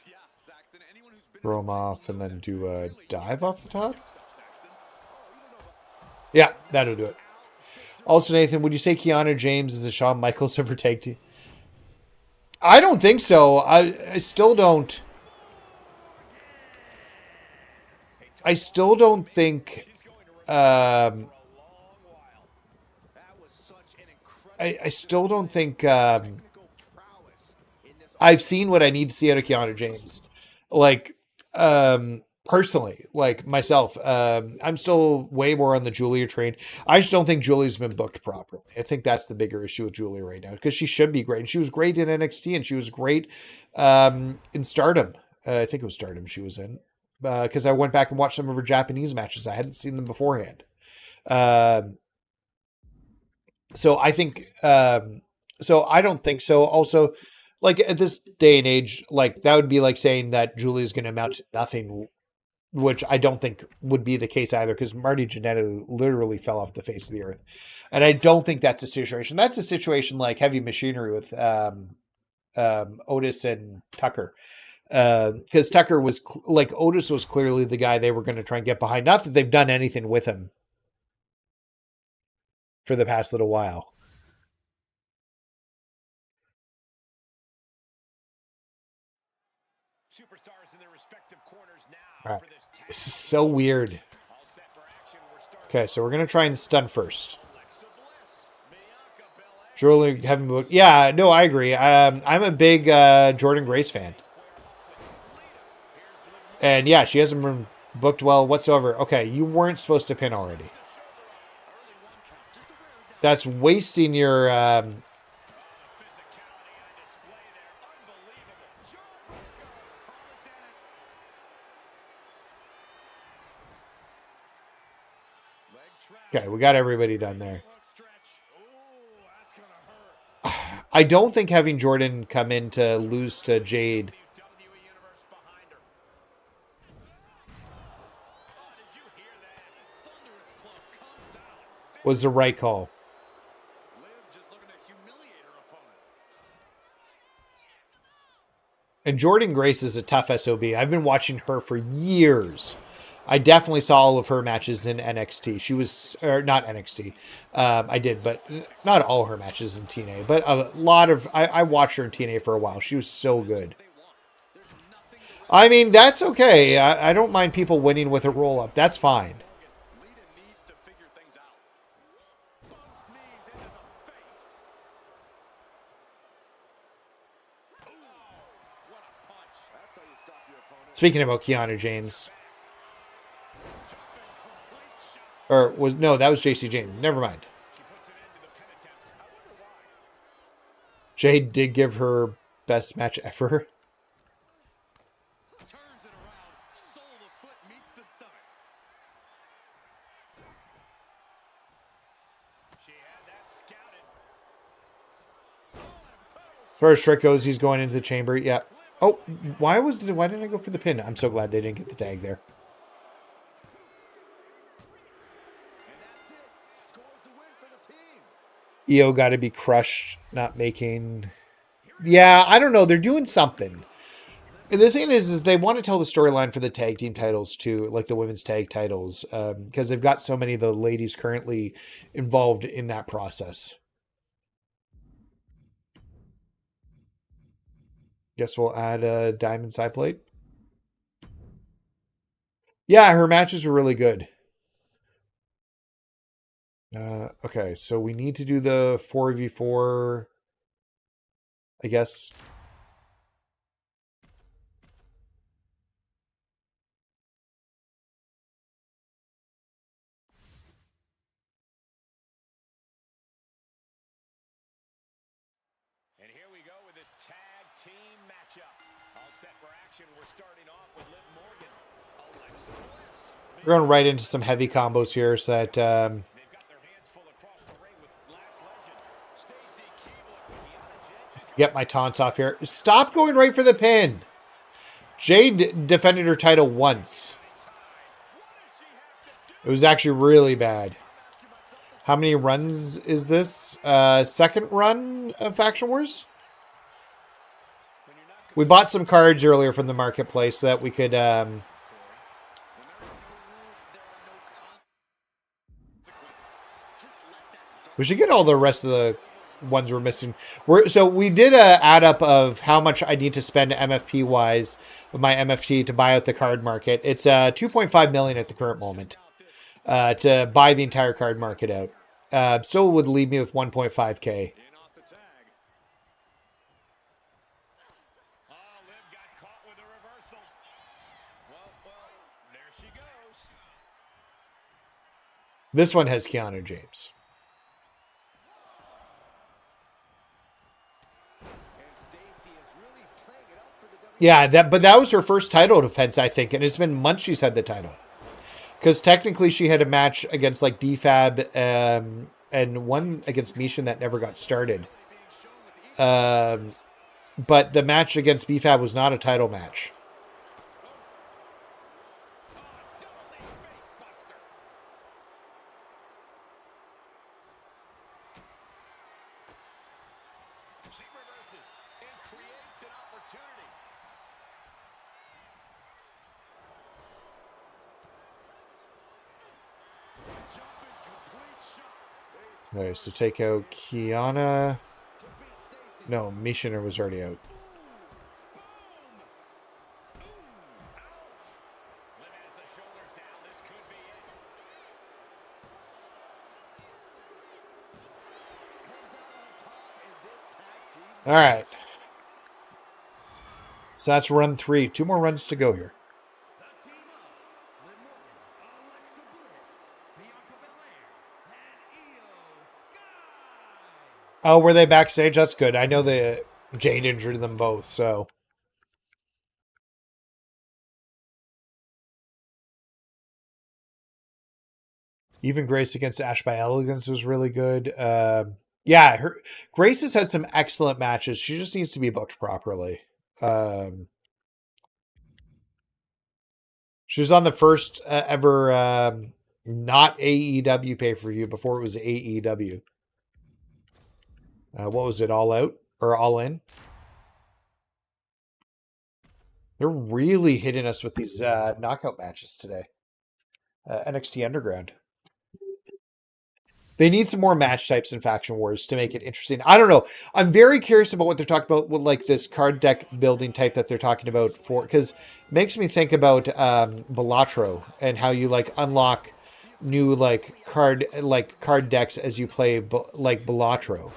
Yeah, Saxton. Anyone who's been Throw him off and then do a dive off the top. Saxton. Yeah, that'll do it. Also, Nathan, would you say Keanu James is a Shawn Michaels ever tag team? I don't think so. I still don't. I still don't think. I still don't think. I've seen what I need to see out of Keanu James. Like, personally, like myself, I'm still way more on the Julia train. I just don't think Julia's been booked properly. I think that's the bigger issue with Julia right now, because she should be great. And she was great in NXT, and she was great in Stardom. I think it was Stardom she was in, because I went back and watched some of her Japanese matches. I hadn't seen them beforehand. So I think, so I don't think so. Also, like at this day and age, like that would be like saying that Julia's going to amount to nothing, which I don't think would be the case either, because Marty Jannetty literally fell off the face of the earth. And I don't think that's a situation. That's a situation like Heavy Machinery with Otis and Tucker. Because Tucker was like, Otis was clearly the guy they were going to try and get behind. Not that they've done anything with him for the past little while. Superstars in their respective corners now All right. for this tag. This is so weird. All set for action. We're starting Okay, so we're going to try and stun first. Alexa Bliss, Bianca Belair. Julie having booked. Yeah, no, I agree. I'm a big Jordan Grace fan. And yeah, she hasn't been booked well whatsoever. Okay, you weren't supposed to pin already. That's wasting your... Okay, we got everybody done there. I don't think having Jordan come in to lose to Jade was the right call. And Jordan Grace is a tough SOB. I've been watching her for years. I definitely saw all of her matches in NXT. She was, or not NXT. I did, but not all her matches in TNA. But a lot of, I watched her in TNA for a while. She was so good. I mean, that's okay. I don't mind people winning with a roll-up. That's fine. Speaking about Keanu James. Or was no, that was JC James. Never mind. Jade did give her best match ever. Turns it around, sole of the foot meets the stomach. She had that scouted. As far as Strick goes, he's going into the chamber. Yeah. Oh, why didn't I go for the pin? I'm so glad they didn't get the tag there. And that's it. Scores the win for the team. EO got to be crushed, not making... Yeah, I don't know. They're doing something. And the thing is they want to tell the storyline for the tag team titles too, like the women's tag titles, because they've got so many of the ladies currently involved in that process. Guess we'll add a diamond side plate. Yeah, her matches were really good. Okay, so we need to do the 4v4, I guess. And here we go with this tag team matchup. All set for action. We're starting off with Liv Morgan, Alexa Bliss. We're going right into some heavy combos here so that... They've got their hands full across the ring with Last Legend, Stacy Keibler, Get my taunts off here. Stop going right for the pin. Jade defended her title once. It was actually really bad. How many runs is this? Second run of Faction Wars? We bought some cards earlier from the marketplace so that we could we should get all the rest of the ones we're missing. So we did a add up of how much I need to spend MFP wise with my MFT to buy out the card market. It's 2.5 million at the current moment to buy the entire card market out. Still would leave me with 1.5K. This one has Keanu James. Yeah, but that was her first title defense, I think, and it's been months she's had the title. Because technically she had a match against like BFAB and one against Mishin that never got started. But the match against BFAB was not a title match. Alright, so take out Kiana. No, Mishiner was already out. Alright. So that's run 3. 2 more runs to go here. Oh, were they backstage? That's good. I know the Jade injured them both, so. Even Grace against Ash by Elegance was really good. Yeah, Grace has had some excellent matches. She just needs to be booked properly. She was on the first ever not AEW pay-per-view before it was AEW. What was it, All Out? Or All In? They're really hitting us with these knockout matches today. NXT Underground. They need some more match types in Faction Wars to make it interesting. I don't know. I'm very curious about what they're talking about with like this card deck building type that they're talking about for, because it makes me think about Balatro and how you like unlock new like card decks as you play like Balatro.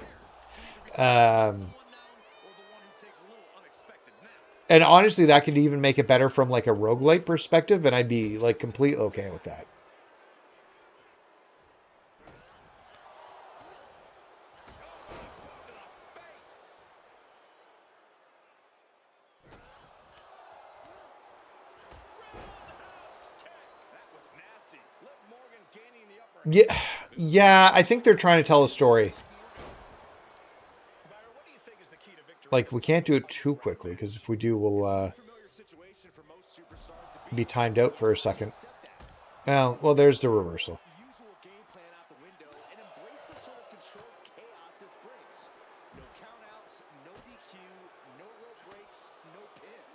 And honestly, that could even make it better from like a roguelite perspective, and I'd be like completely okay with that. Yeah, I think they're trying to tell a story. Like, we can't do it too quickly, because if we do, we'll be timed out for a second. Oh, well, there's the reversal.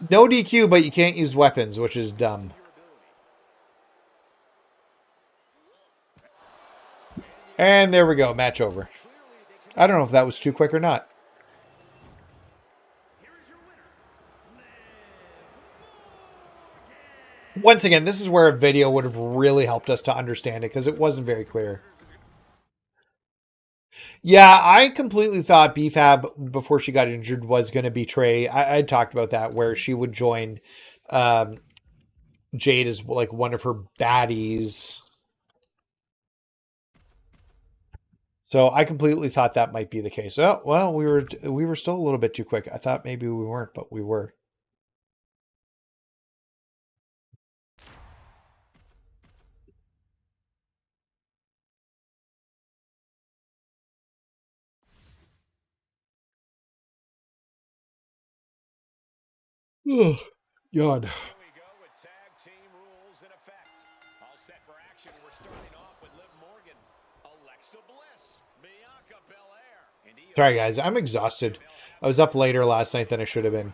No DQ, but you can't use weapons, which is dumb. And there we go, match over. I don't know if that was too quick or not. Once again, this is where a video would have really helped us to understand it, because it wasn't very clear. Yeah, I completely thought BFAB, before she got injured, was going to betray. I talked about that, where she would join Jade as like one of her baddies. So I completely thought that might be the case. Oh, well, we were still a little bit too quick. I thought maybe we weren't, but we were. Oh, God. Sorry, guys. I'm exhausted. I was up later last night than I should have been.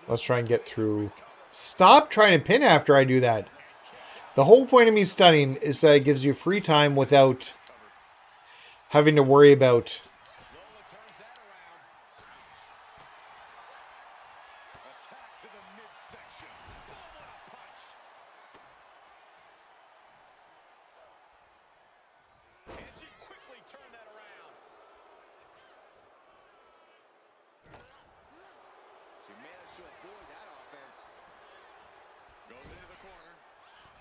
Let's try and get through. Stop trying to pin after I do that. The whole point of me stunning is that it gives you free time without having to worry about... Lola turns that around. Attack to the midsection. Boom, what a punch. And she quickly turned that around. She managed to avoid that offense. Goes into the corner.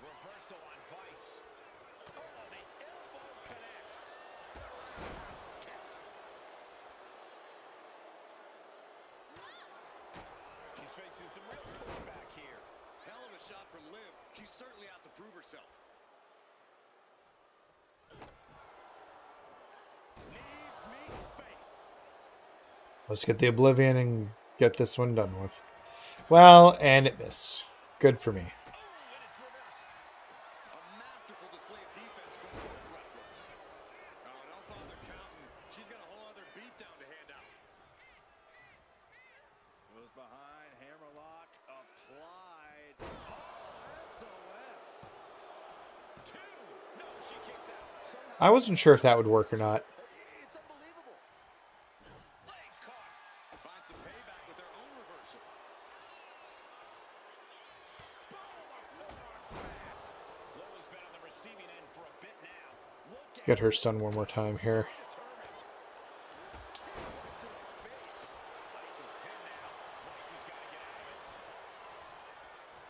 Reversal on Vice. Oh, the elbow connects. She's facing some real pushback here. Hell of a shot from Liv. She's certainly out to prove herself. Knees meet face. Let's get the Oblivion and get this one done with. Well, and it missed. Good for me. Oh, and it's reversed. A masterful display of defense from both wrestlers. Oh, don't bother counting. She's got a whole other beatdown to hand out. Goes behind, hammerlock applied. Oh, SOS. Two. No, she kicks out. I wasn't sure if that would work or not. It's unbelievable. Legs caught. Finds some payback with their own reversal. Boom, a forearm smash. Lola's been on the receiving end for a bit now. Look at Get her stunned one more time here. determined. Kick right to the face. Vice is pinned now. Vice has got to get out of it.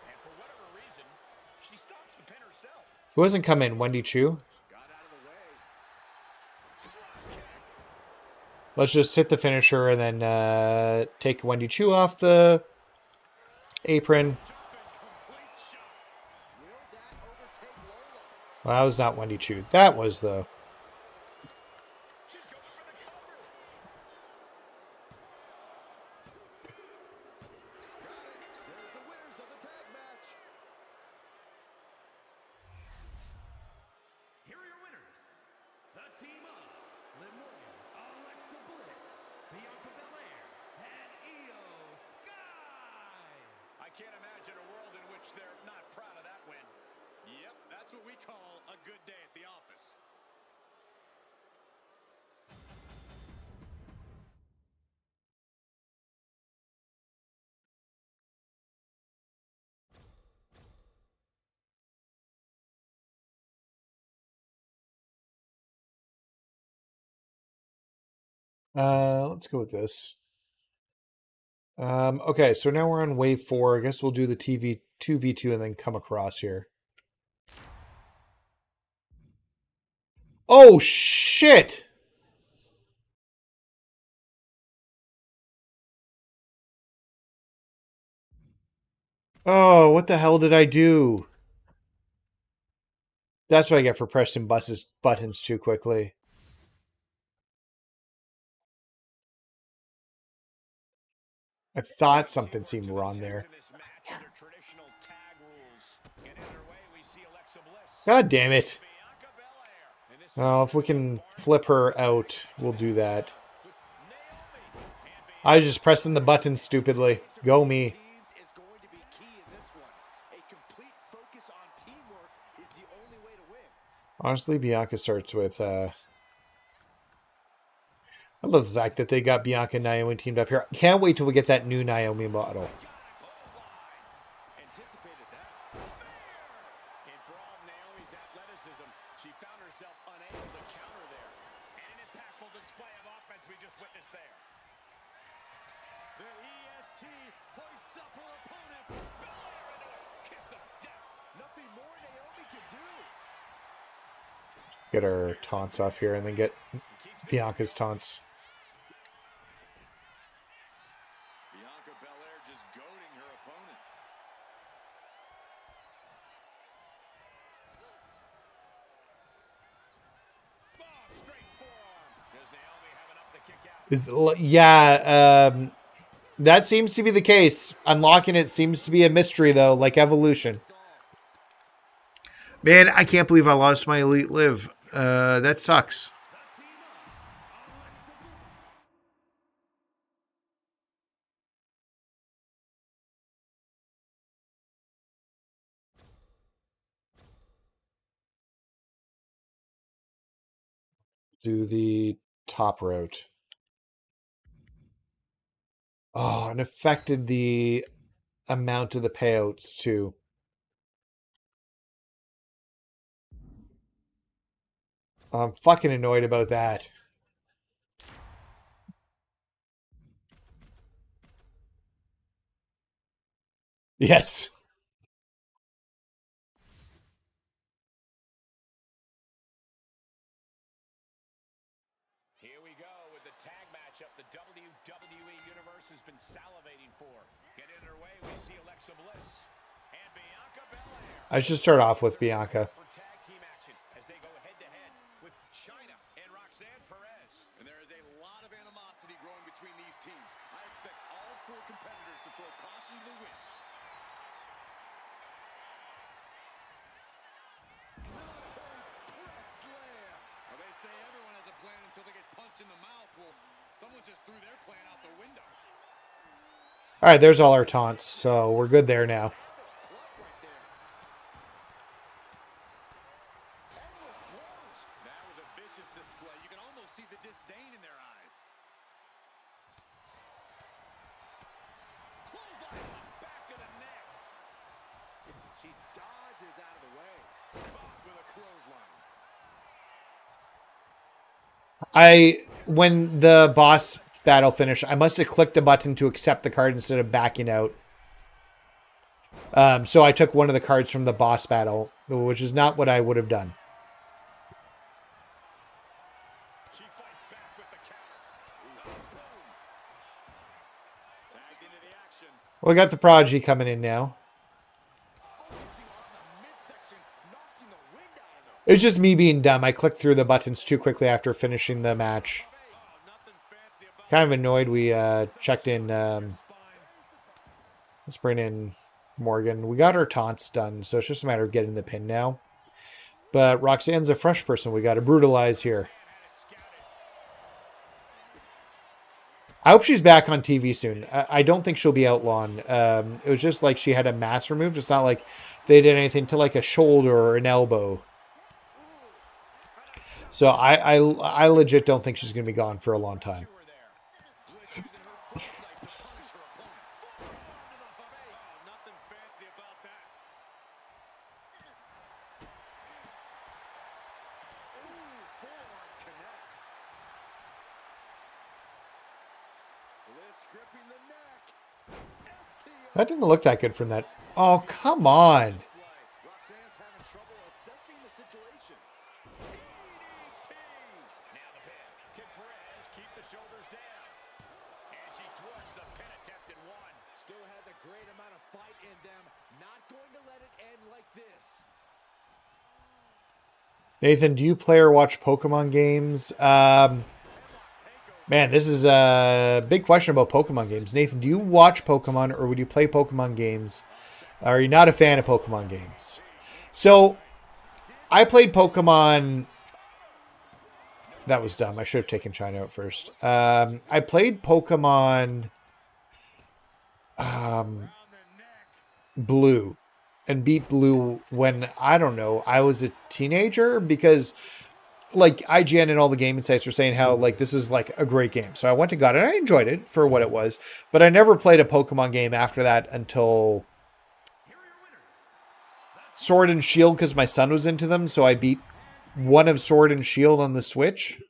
And for whatever reason, she stops the pin herself. Who hasn't come in? Wendy Chu? Got out of the way. Let's just hit the finisher and then take Wendy Chu off the apron. Complete shot. Will that overtake Lola? Well, that was not Wendy Chu. That was the... She's going for the cover. Got it. There's the winners of the tag match. Here are your winners. The team of Liv Morgan, Alexa Bliss, Bianca Belair, and Io Sky. I can't imagine a world in which they're not proud of that win. Yep, that's what we call a good day at the office. Let's go with this. Okay, so now we're on wave 4. I guess we'll do the TV 2v2 and then come across here. Oh, shit! Oh, what the hell did I do? That's what I get for pressing buttons too quickly. I thought something seemed wrong there. God damn it. Well, if we can flip her out, we'll do that. I was just pressing the button stupidly. Go me. Teams is going to be key in this one. A complete focus on teamwork is the only way to win. Honestly, Bianca starts with... I love the fact that they got Bianca and Naomi teamed up here. Can't wait till we get that new Naomi model. Anticipated that. And for all of Naomi's athleticism, she found herself unable to counter there. And an impactful display of offense we just witnessed there. The EST hoists up her opponent. Belair into a kiss of death. Nothing more Naomi can do. Get our taunts off here and then get Bianca's taunts. Bianca Belair just goading her opponent. Oh, straight forearm. Does Naomi have enough to kick out? Yeah, that seems to be the case. Unlocking it seems to be a mystery, though, like Evolution. Man, I can't believe I lost my Elite Liv. That sucks. do the top route. Oh, and affected the amount of the payouts too. I'm fucking annoyed about that. Yes. Here we go with the tag matchup the WWE Universe has been salivating for. Getting underway, we see Alexa Bliss and Bianca Belair. I should start off with Bianca. For tag team action as they go head-to-head with Chyna and Roxanne Perez. And there is a lot of animosity growing between these teams. I expect all four competitors to throw caution to the wind. Press slam. Well, they say everyone has a plan until they get punched in the mouth. Well, someone just threw their plan out the window. All right, there's all our taunts, so we're good there now. That was a vicious display. You can almost see the disdain in their eyes. Clothesline on the back of the neck. She dodges out of the way. Caught with a clothesline. When the boss battle finished, I must have clicked a button to accept the card instead of backing out. So I took one of the cards from the boss battle, which is not what I would have done. She fights back with the counter. Boom. Tagged into the action. Well, we got the Prodigy coming in now. Focusing on the midsection, knocking the wind out of them. It was just me being dumb. I clicked through the buttons too quickly after finishing the match. Oh, nothing fancy about Kind of annoyed we checked in. spine. Let's bring in Morgan. We got our taunts done, so it's just a matter of getting the pin now. But Roxanne's a fresh person we got to brutalize here. I hope she's back on TV soon. I don't think she'll be outlawed. It was just like she had a mask removed. It's not like they did anything to like a shoulder or an elbow. So I legit don't think she's going to be gone for a long time. Bliss using her foresight to punish her opponent. Forearm to the face. Oh, nothing fancy about that. Ooh, forearm connects. Bliss gripping the neck. STO. That didn't look that good from that. Oh, come on. Roxanne's having trouble assessing the situation. DDT. Now the pin. Can Perez keep the shoulders down? And she thwarts the pin attempt in one. Still has a great amount of fight in them. Not going to let it end like this. Nathan, do you play or watch Pokemon games? Man, this is a big question about Pokemon games. Nathan, do you watch Pokemon or would you play Pokemon games? Are you not a fan of Pokemon games? So, I played Pokemon... That was dumb. I should have taken China out first. I played Pokemon Blue and beat Blue when, I don't know, I was a teenager because like IGN and all the gaming sites were saying how like this is like a great game. So I went and got it and I enjoyed it for what it was, but I never played a Pokemon game after that until Sword and Shield because my son was into them. So I beat one of Sword and Shield on the Switch.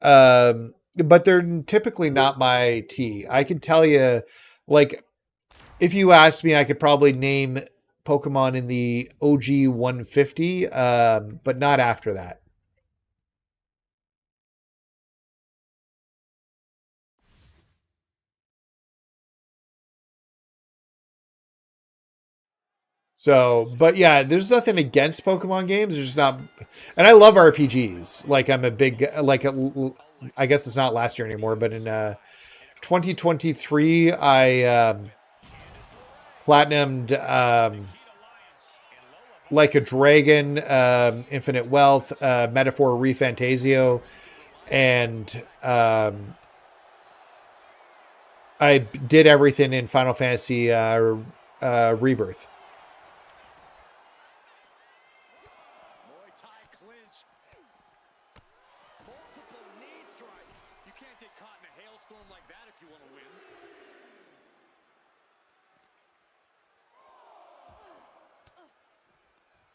But they're typically not my tea. I can tell you, like, if you asked me, I could probably name Pokemon in the OG 150, but not after that. So, but yeah, there's nothing against Pokemon games. There's just not, and I love RPGs. Like I'm a big, like, I guess it's not last year anymore, but in 2023, I platinumed Like a Dragon, Infinite Wealth, Metaphor Refantasio, and I did everything in Final Fantasy Rebirth. Muay Thai if you want to win.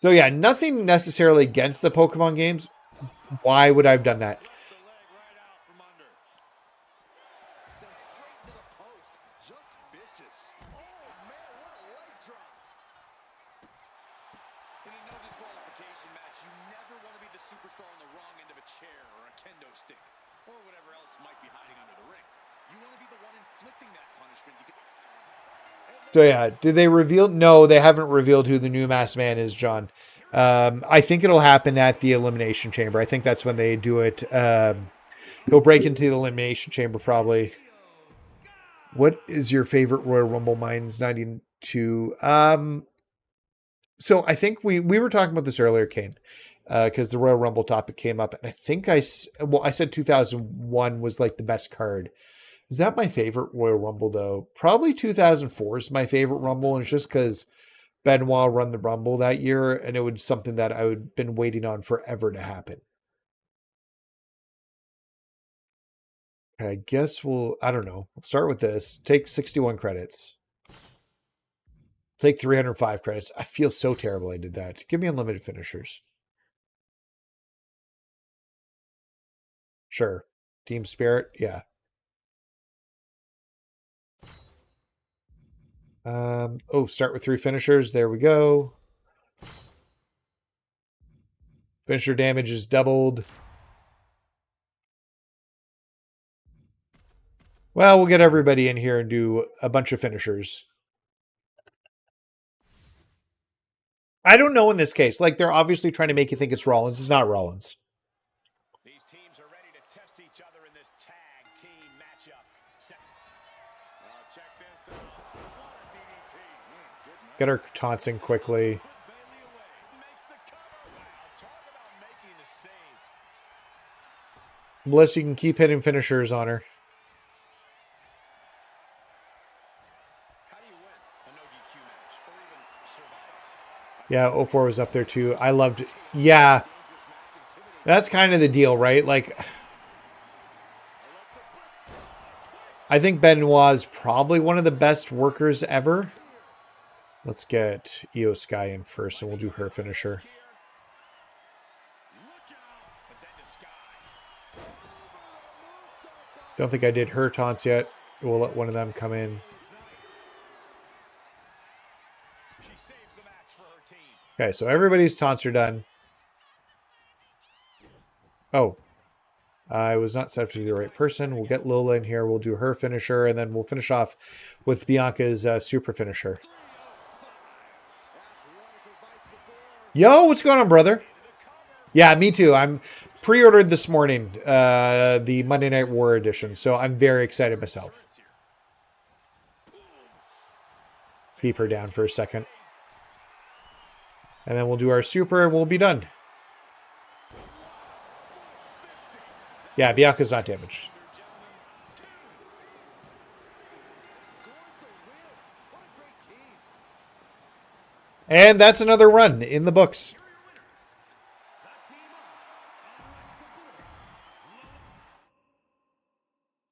So yeah, nothing necessarily against the Pokemon games. Why would I have done that? The leg right out from under. Sent straight to the post. Just vicious. Oh, man, what a leg drop. In a no disqualification match, you never want to be the superstar on the wrong end of a chair or a kendo stick or whatever else might be hiding under the ring. You want to be the one inflicting that punishment. So yeah, did they reveal? No, they haven't revealed who the new masked man is, John. I think it'll happen at the Elimination Chamber. I think that's when they do it. He'll break into the Elimination Chamber probably. What is your favorite Royal Rumble? Mine's 92. So I think we were talking about this earlier, Kane, because the Royal Rumble topic came up, and I think I said 2001 was like the best card. Is that my favorite Royal Rumble though? Probably 2004 is my favorite Rumble, and it's just because Benoit run the Rumble that year, and it was something that I had been waiting on forever to happen. I guess I don't know. We'll start with this. Take 61 credits. Take 305 credits. I feel so terrible I did that. Give me unlimited finishers. Sure. Team Spirit, yeah. Start with 3 finishers. There we go. Finisher damage is doubled. Well, we'll get everybody in here and do a bunch of finishers. I don't know in this case. Like, they're obviously trying to make you think it's Rollins. It's not Rollins. These teams are ready to test each other in this tag team matchup. Check this out. What a DDT. Get her taunting quickly. Put Bailey away. Makes the cover. Wow, talk about making the save. Bliss, you can keep hitting finishers on her. How do you win a no DQ match or even survive? Yeah, 04 was up there too. I loved it. Yeah. That's kind of the deal, right? Like, I think Benoit is probably one of the best workers ever. Let's get Io Sky in first, and we'll do her finisher. Don't think I did her taunts yet. We'll let one of them come in. She saves the match for her team. Okay, so everybody's taunts are done. Oh. I was not set to the right person. We'll get Lola in here. We'll do her finisher, and then we'll finish off with Bianca's super finisher. Yo, what's going on, brother? Yeah, me too. I'm pre-ordered this morning, the Monday Night War edition, so I'm very excited myself. Keep her down for a second. And then we'll do our super, and we'll be done. Yeah, Bianca's not damaged. And that's another run in the books.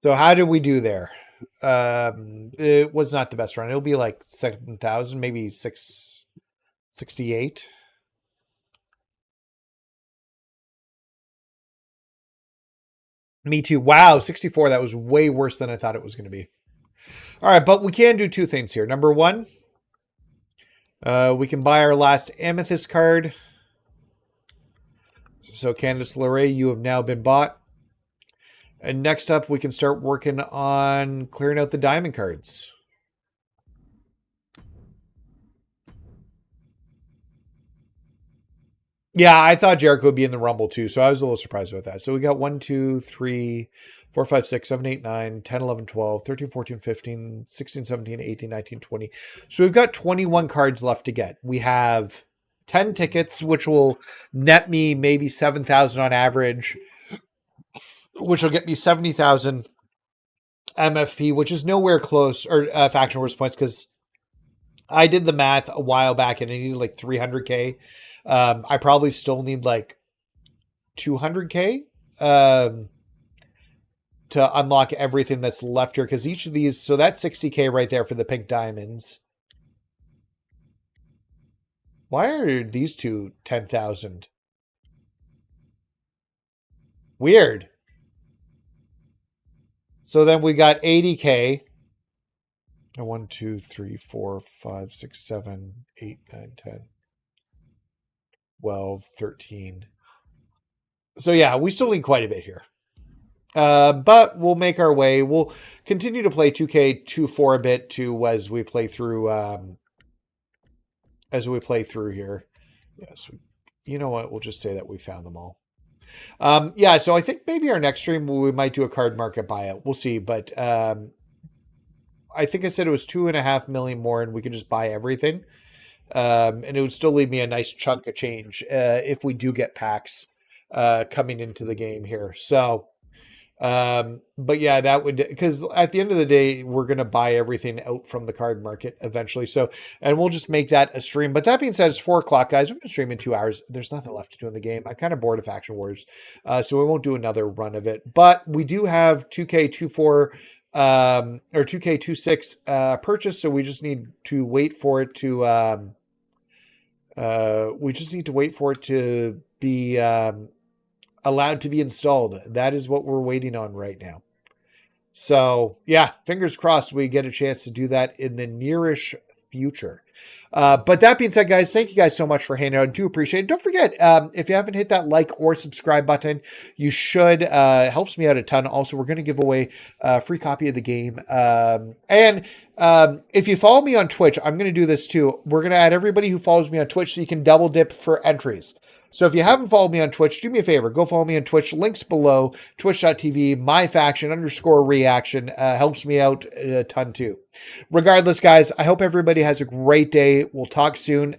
So how did we do there? It was not the best run. It'll be like 7,000, maybe 668. Me too. Wow, 64. That was way worse than I thought it was going to be. All right, but we can do 2 things here. Number 1, we can buy our last Amethyst card. So Candice LeRae, you have now been bought. And next up, we can start working on clearing out the diamond cards. Yeah, I thought Jericho would be in the Rumble too, so I was a little surprised about that. So we got 1, 2, 3, 4, 5, 6, 7, 8, 9, 10, 11, 12, 13, 14, 15, 16, 17, 18, 19, 20. So we've got 21 cards left to get. We have 10 tickets, which will net me maybe 7,000 on average, which will get me 70,000 MFP, which is nowhere close, or Faction Wars points, because I did the math a while back and I needed like 300K. I probably still need like 200K to to unlock everything that's left here, because each of these, so that's 60K right there for the pink diamonds. Why are these two 10,000? Weird. So then we got 80K. 1, 2, 3, 4, 5, 6, 7, 8, 9, 10, 12, 13. So yeah, we still need quite a bit here. But we'll make our way. We'll continue to play 2K24 a bit too as we play through here. Yes, you know what? We'll just say that we found them all. Yeah, so I think maybe our next stream we might do a card market buyout. We'll see, but I think I said it was 2.5 million more, and we could just buy everything, and it would still leave me a nice chunk of change if we do get packs coming into the game here. So, but yeah, that would, because at the end of the day, we're gonna buy everything out from the card market eventually. So, and we'll just make that a stream. But that being said, it's 4 o'clock, guys. We're gonna stream in 2 hours. There's nothing left to do in the game. I'm kind of bored of Faction Wars, so we won't do another run of it. But we do have 2K24 or 2K26 purchase, so we just need to wait for it to be allowed to be installed. That is what we're waiting on right now. So yeah, fingers crossed we get a chance to do that in the nearish future. But that being said, guys, thank you guys so much for hanging out. I do appreciate it. Don't forget, if you haven't hit that like or subscribe button, you should. Helps me out a ton. Also, we're going to give away a free copy of the game. And if you follow me on Twitch, I'm going to do this too. We're going to add everybody who follows me on Twitch so you can double dip for entries. So if you haven't followed me on Twitch, do me a favor. Go follow me on Twitch. Links below. Twitch.tv, MyFaction_reaction. Helps me out a ton too. Regardless, guys, I hope everybody has a great day. We'll talk soon.